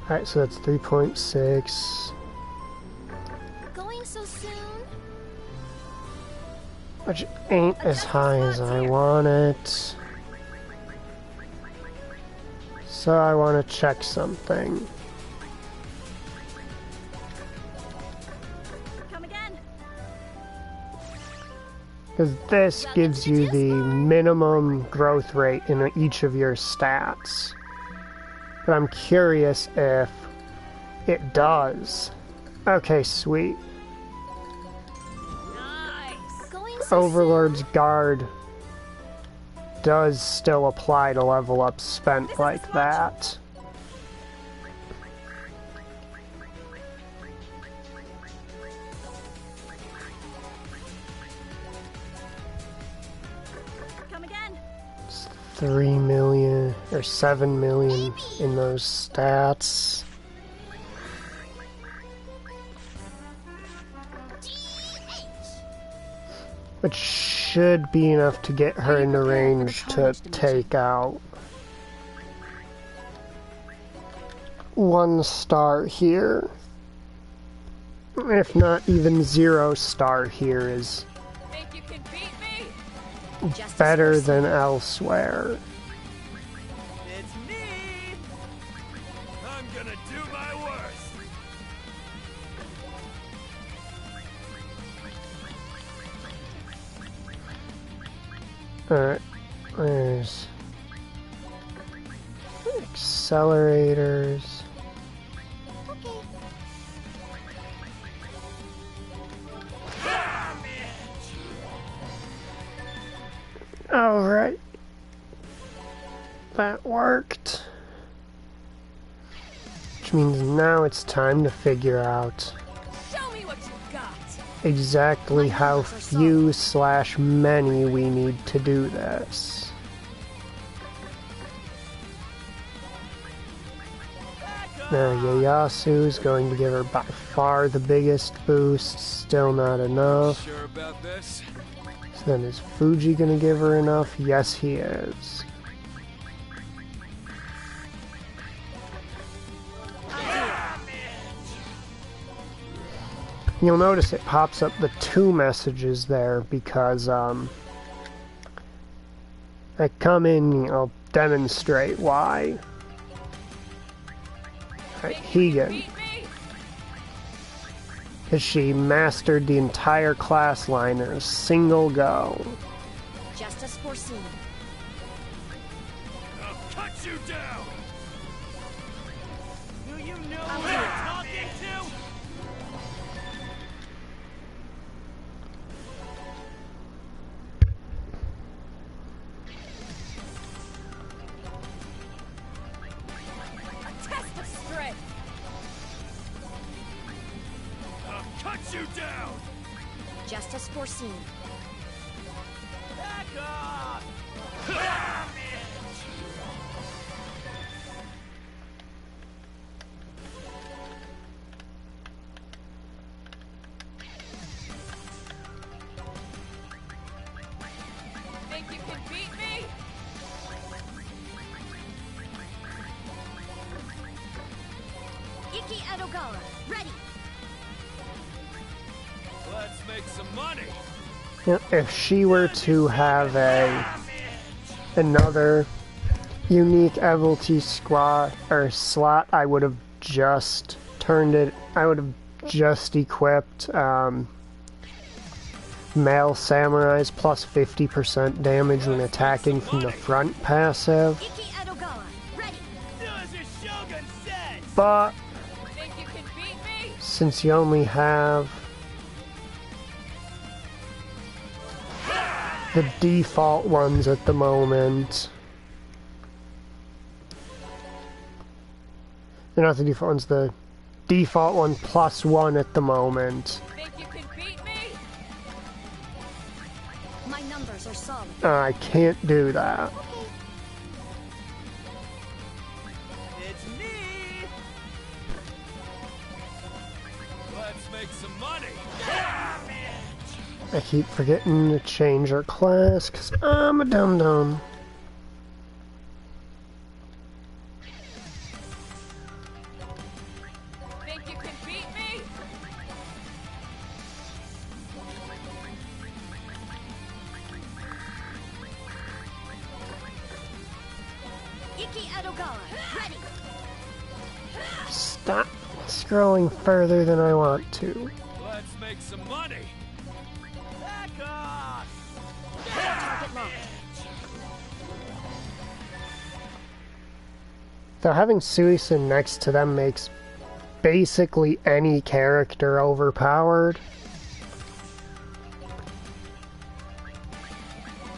Alright, so that's 3.6. So soon? Which ain't as high as I want it. So I want to check something. Come again. Because this gives you the minimum growth rate in each of your stats. But I'm curious if it does. Okay, sweet. Overlord's Guard does still apply to level up spent like that. Come again. It's 3 million or 7 million in those stats. Which should be enough to get her in the range to take out 1 star here. If not even 0 star here is Think you can beat me? better than elsewhere. It's me! I'm gonna do my worst! Alright, there's accelerators. Alright. That worked. Which means now it's time to figure out Show me what you got. exactly how few / many we need to do this. Now Ieyasu's going to give her by far the biggest boost, still not enough. Sure about this? So then is Fuji gonna give her enough? Yes, he is. You'll notice it pops up the 2 messages there because I come in, I'll demonstrate why. Alright, Higan. Because she mastered the entire class line in a single go. Just as foreseen. I'll cut you down! Do you know who you're talking to? A test of strength. cut you down! Just as foreseen. Back off! Think you can beat me? Iki Edogawa, ready. Let's make some money! If she were to have another unique ability squad or slot, I would have just turned it. I would have just equipped male samurais plus 50% damage when attacking from the front passive. Iki Edogawa, ready. Do as your shogun says! But Think you can beat me? since you only have the default ones at the moment. They're not the default ones, the default one plus one at the moment. Think you can beat me? My numbers are solid. I can't do that. It's me! Let's make some money! I keep forgetting to change her class because I'm a dum-dum. Think you can beat me? Iki Edogawa, ready. Stop scrolling further than I want to. Let's make some money! Back off! Target locked. Though having Suisun next to them makes basically any character overpowered.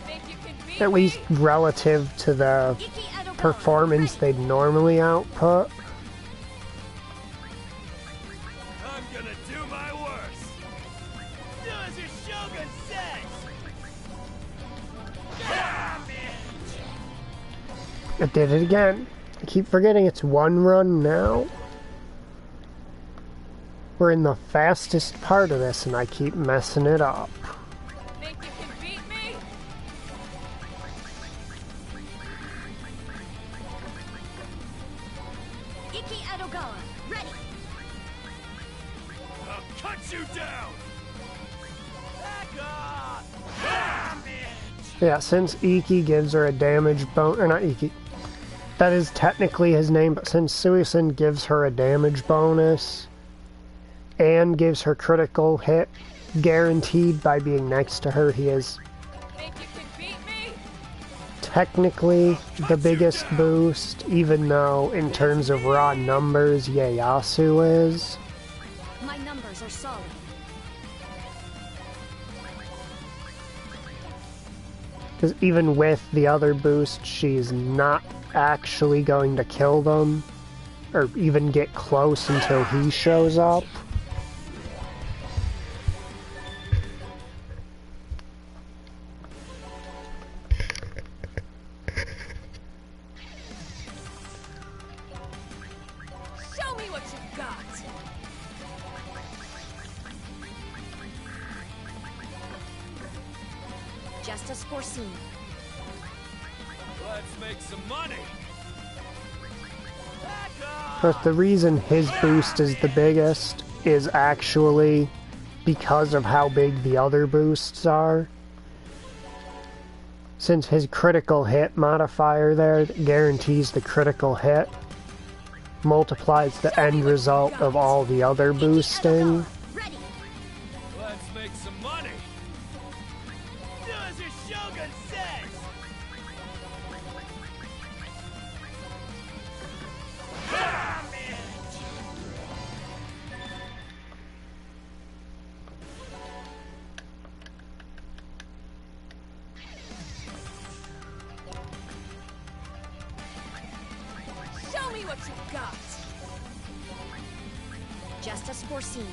Think you can beat At me? least relative to the Iki Edogawa, performance they'd normally output. I'm gonna do my worst! Do as your shogun says! I did it again. I keep forgetting it's one run now. We're in the fastest part of this and I keep messing it up. Think you can beat me? Iki Edogawa, ready. I'll cut you down! Back off! Yeah, since Iki gives her a damage bonus, or not Iki, that is technically his name, but since Suisun gives her a damage bonus and gives her critical hit guaranteed by being next to her, he is Think you can beat me? technically the biggest boost, even though in terms of raw numbers, Ieyasu is. My numbers are solid. Because even with the other boost, she's not actually going to kill them, or even get close until he shows up. Show me what you've got! Just as foreseen. Let's make some money! Back off! But the reason his boost is the biggest is actually because of how big the other boosts are. Since his critical hit modifier there that guarantees the critical hit multiplies the end result of all the other boosting. Ready. Let's make some money! Do as your shogun says! Show me what you've got! Just as foreseen.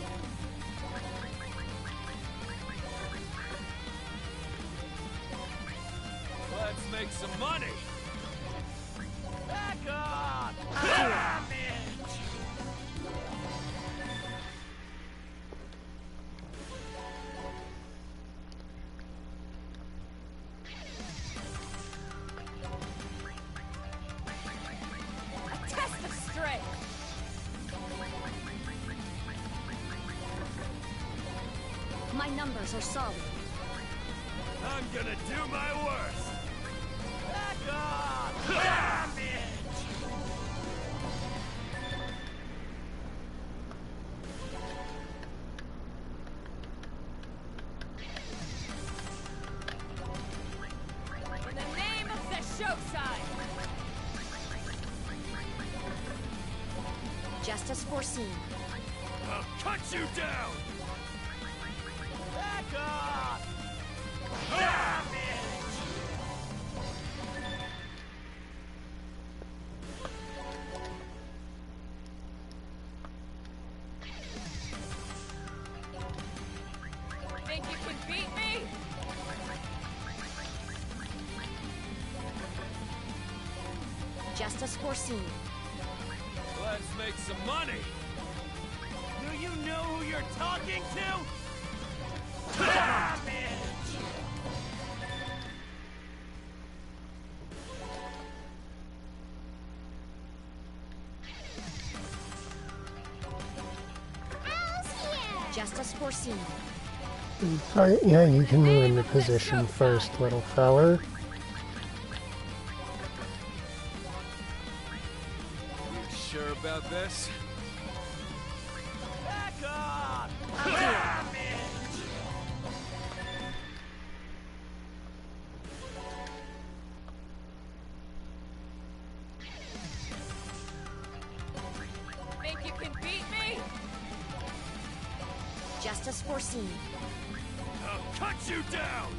make some money. Back off! A test of strength. My numbers are solid. I'm gonna do my worst. Back off! In the name of the show side. Just as foreseen. I'll cut you down. Back off! Think you can beat me? Just as foreseen. Let's make some money. Do you know who you're talking to? Just as foreseen. Alright, yeah, you can move into position first, little feller. You sure about this? Back off! Think you can beat me? Just as foreseen. I'll cut you down.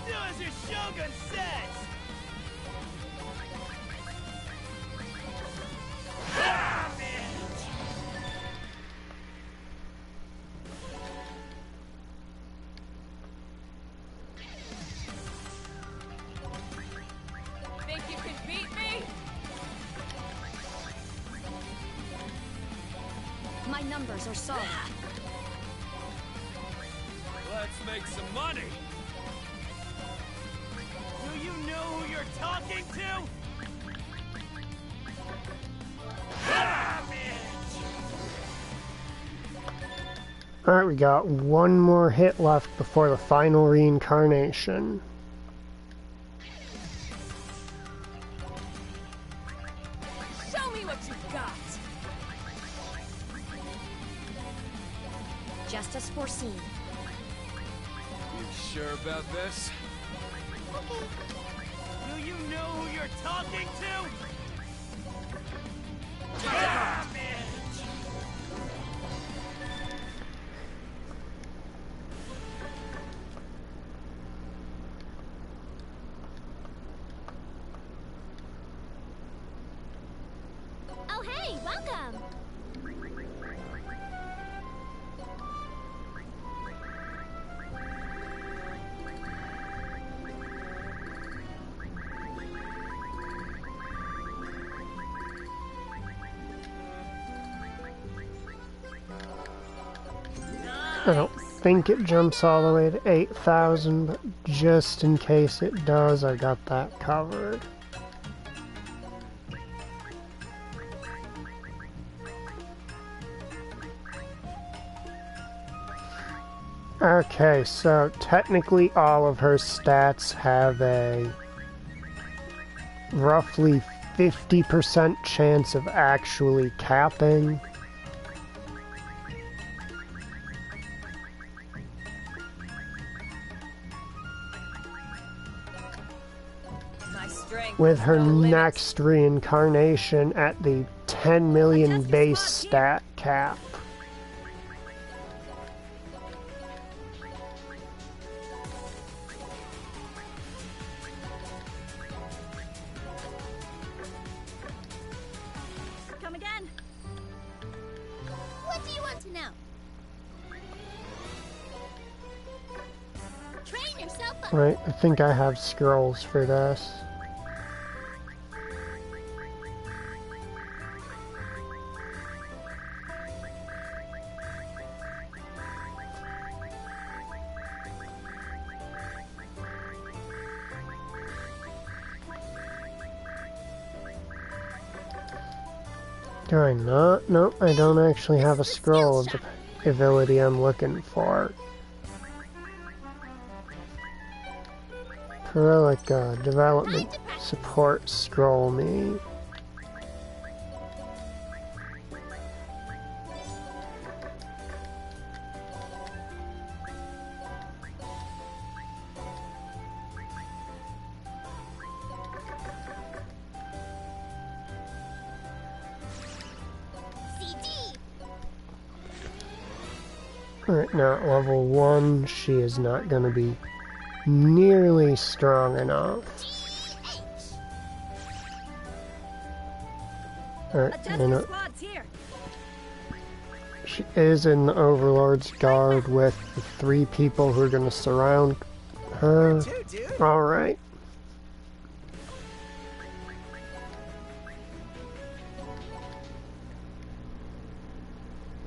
Do as your shogun says! Think you can beat me? My numbers are solid. Let's make some money. Do you know who you're talking to? Alright, we got one more hit left before the final reincarnation. Show me what you've got. Just as foreseen. You sure about this? Do you know who you're talking to? Oh, hey, welcome. I don't think it jumps all the way to 8,000, but just in case it does, I got that covered. Okay, so technically all of her stats have a roughly 50% chance of actually capping. My strength With has her no limits. next reincarnation at the 10 million base stat cap. Come again. What do you want to know? Train yourself up. Right, I think I have scrolls for this. Do I not? Nope, I don't actually have a scroll of the ability I'm looking for. Heroic development support scroll me. Alright, now at level 1, she is not going to be nearly strong enough. Alright, she is in the Overlord's Guard with the 3 people who are going to surround her. Alright.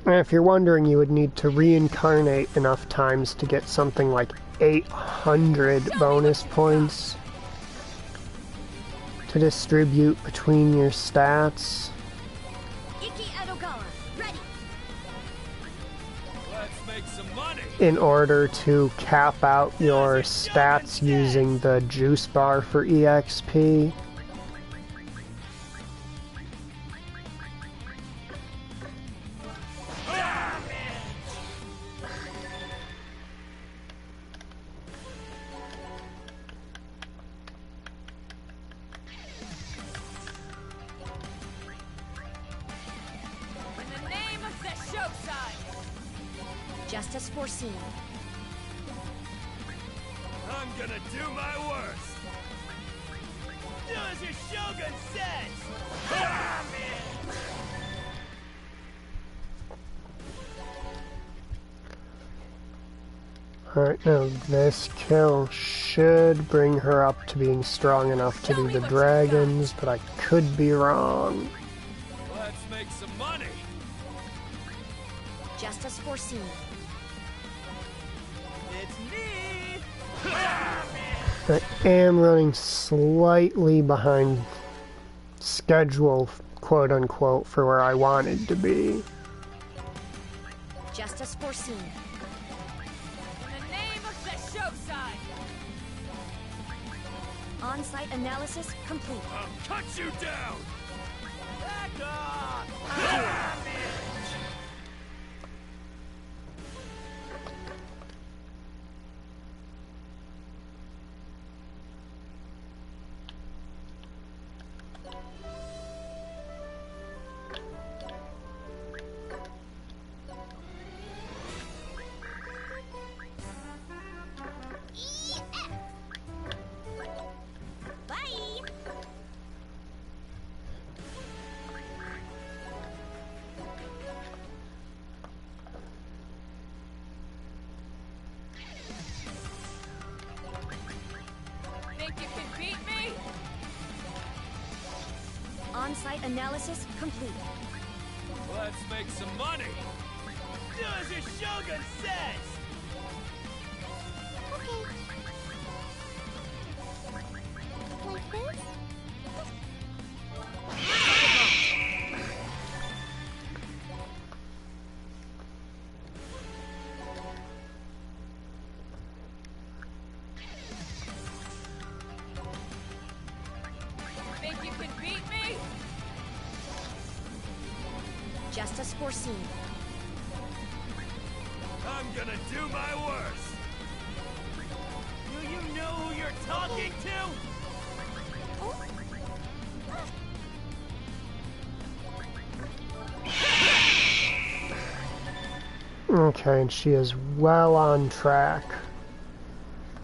If you're wondering, you would need to reincarnate enough times to get something like 800 bonus points to distribute between your stats. Let's make some money. In order to cap out your stats using the juice bar for EXP. Justice foreseen. I'm gonna do my worst. Do as your shogun says. Alright, now this kill should bring her up to being strong enough to do the dragons, but I could be wrong. Let's make some money. Justice foreseen. It's me! I am running slightly behind schedule, quote unquote, for where I wanted to be. Justice foreseen. In the name of the show side! On-site analysis complete. I'll cut you down. Back off! On-site analysis complete. Let's make some money. Do as your shogun says! Like this? Think you can beat me? Justice foreseen. I'm gonna do my worst. Do you know who you're talking to? Okay, and she is well on track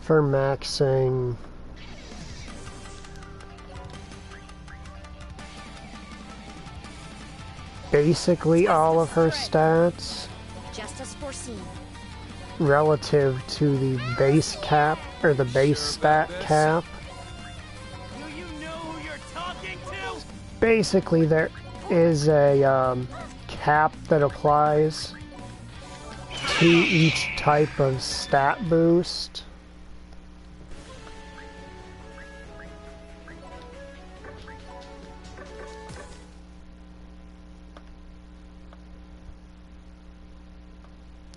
for maxing basically all of her stats. Justice foreseen. relative to the base cap, or the base stat cap. Do you know who you're talking to? Basically, there is a cap that applies to each type of stat boost.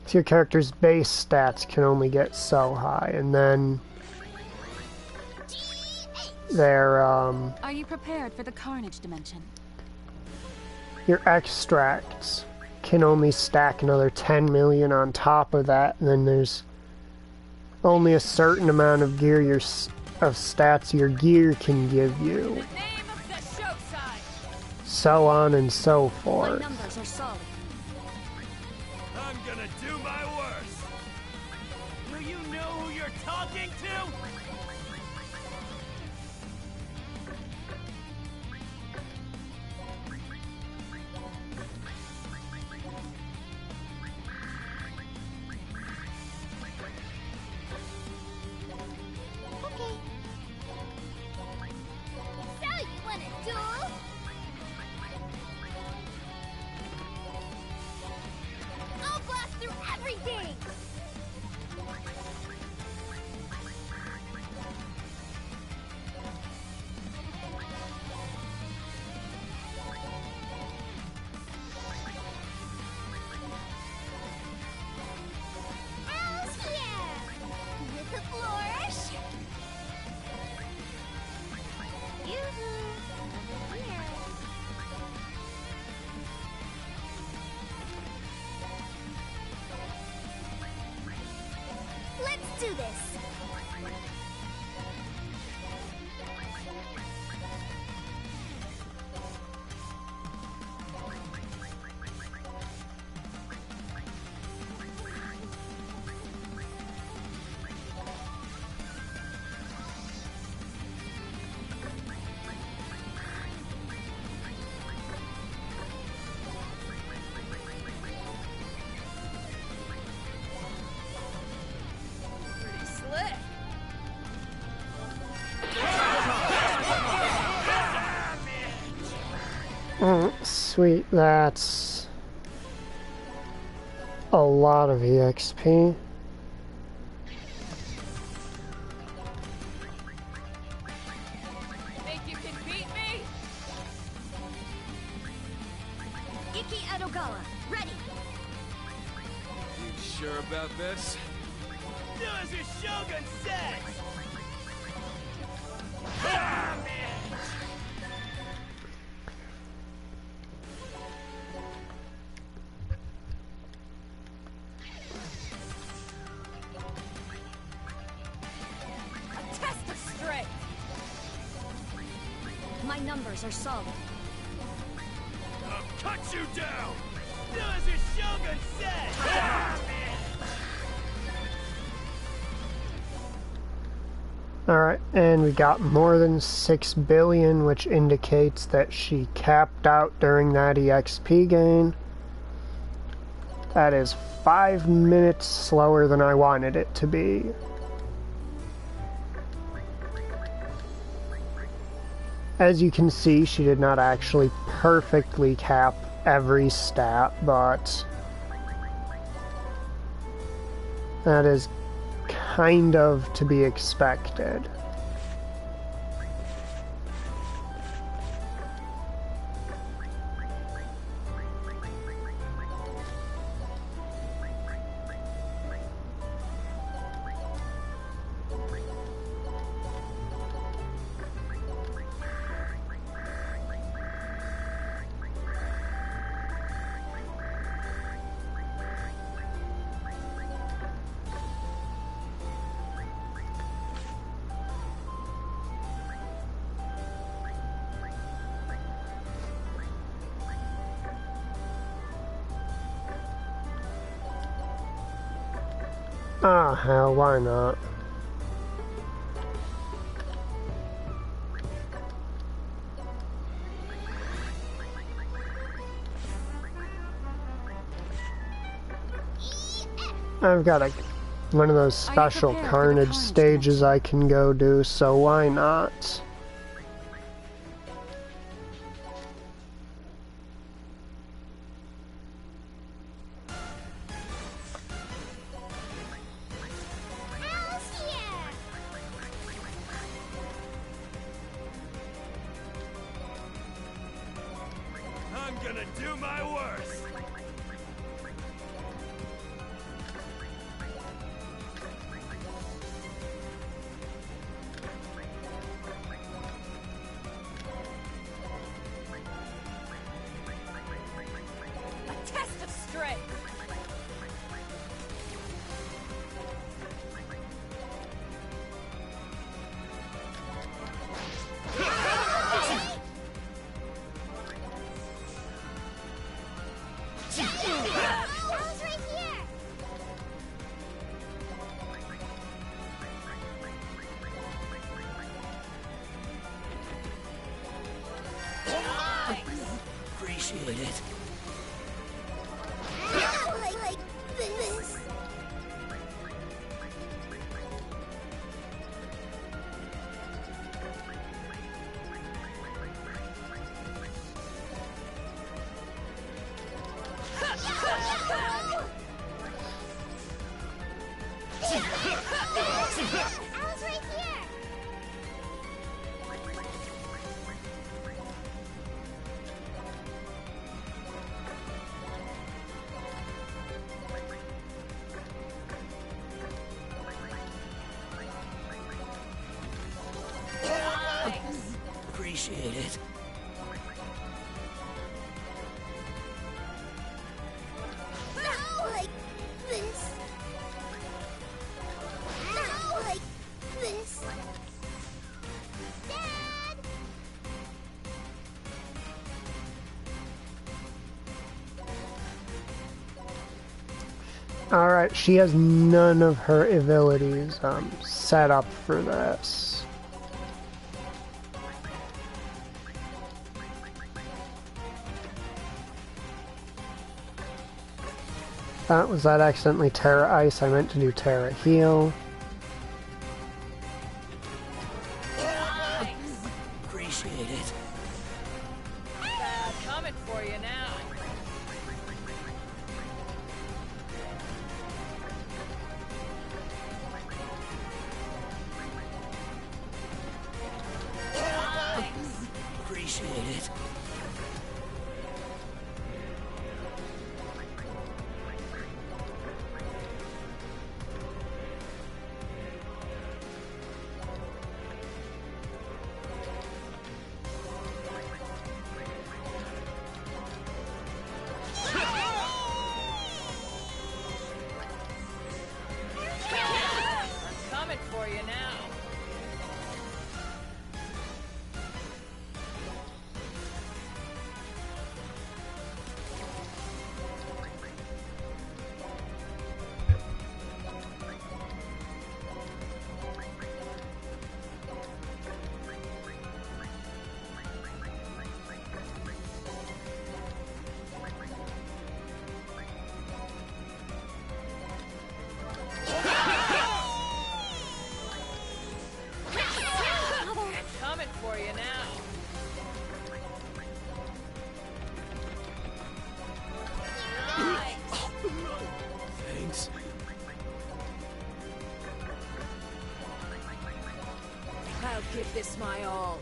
So your character's base stats can only get so high, and then their Are you prepared for the Carnage dimension? your extracts can only stack another 10 million on top of that, and then there's only a certain amount of gear of stats your gear can give you, The name of the show side. so on and so My forth. numbers are solid. I'm gonna do my worst. Do you know who you're talking to? Okay. So you wanna duel? I'll blast through everything! Oh yeah! With a flourish! Yoo-hoo! Over here. Let's do this! Pretty slick. Sweet, that's a lot of EXP. Think you can beat me? Iki Edogawa, ready! You sure about this? Do as your Shogun says! Ah, man! A test of strength. My numbers are solid. I'll cut you down! Do as your Shogun says! Ah, man! Alright, and we got more than 6 billion, which indicates that she capped out during that EXP gain. That is 5 minutes slower than I wanted it to be. As you can see, she did not actually perfectly cap every stat, but that is kind of to be expected. Ah, hell, why not? EF! I've got one of those special prepared for the carnage carnage stages I can go do, so why not? Owl's here! I'm gonna do my worst. A test of strength. Owl's right here! Appreciate it. Like this. Owl's right here! Appreciate it. No, like this. No, like this. Dad! Alright, she has none of her abilities set up for this. Was that accidentally Terra Ice? I meant to do Terra Heal. Appreciate it. Coming for you now. Appreciate it. I'm coming for you now. Coming for you now. Thanks. I'll give this my all.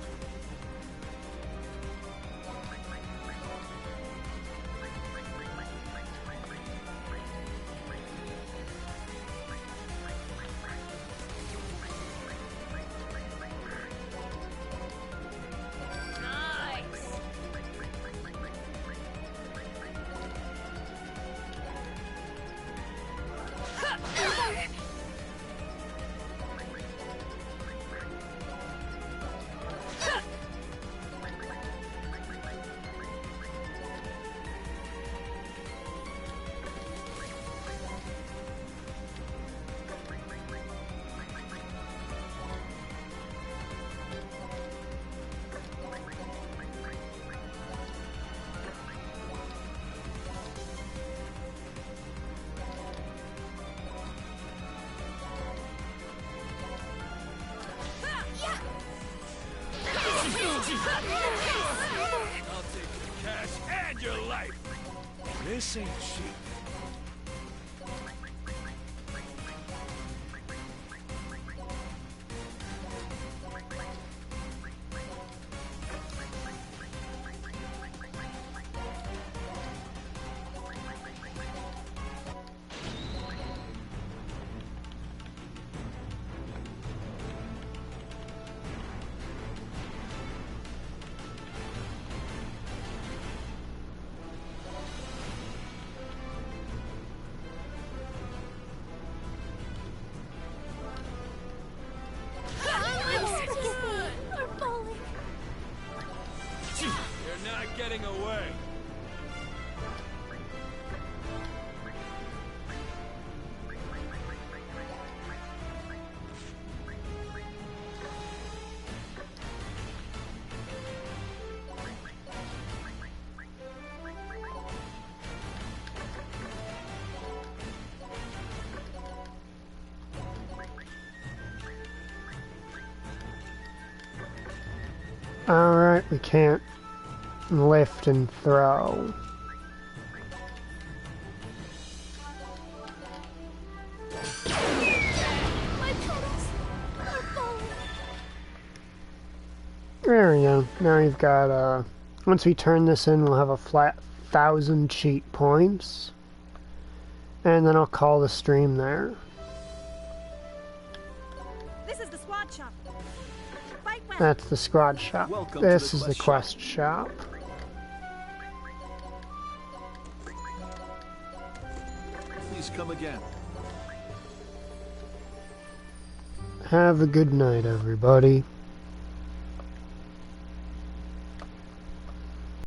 Nice. life. This ain't cheap. We're falling. You're not getting away. Alright, we can't lift and throw. My petals are falling. There we go. Now you've got, once we turn this in, we'll have a flat 1,000 cheat points. And then I'll call the stream there. This is the squad shop. Fight well. That's the squad shop. Welcome to This the is the quest quest shop. Please come again. Have a good night, everybody.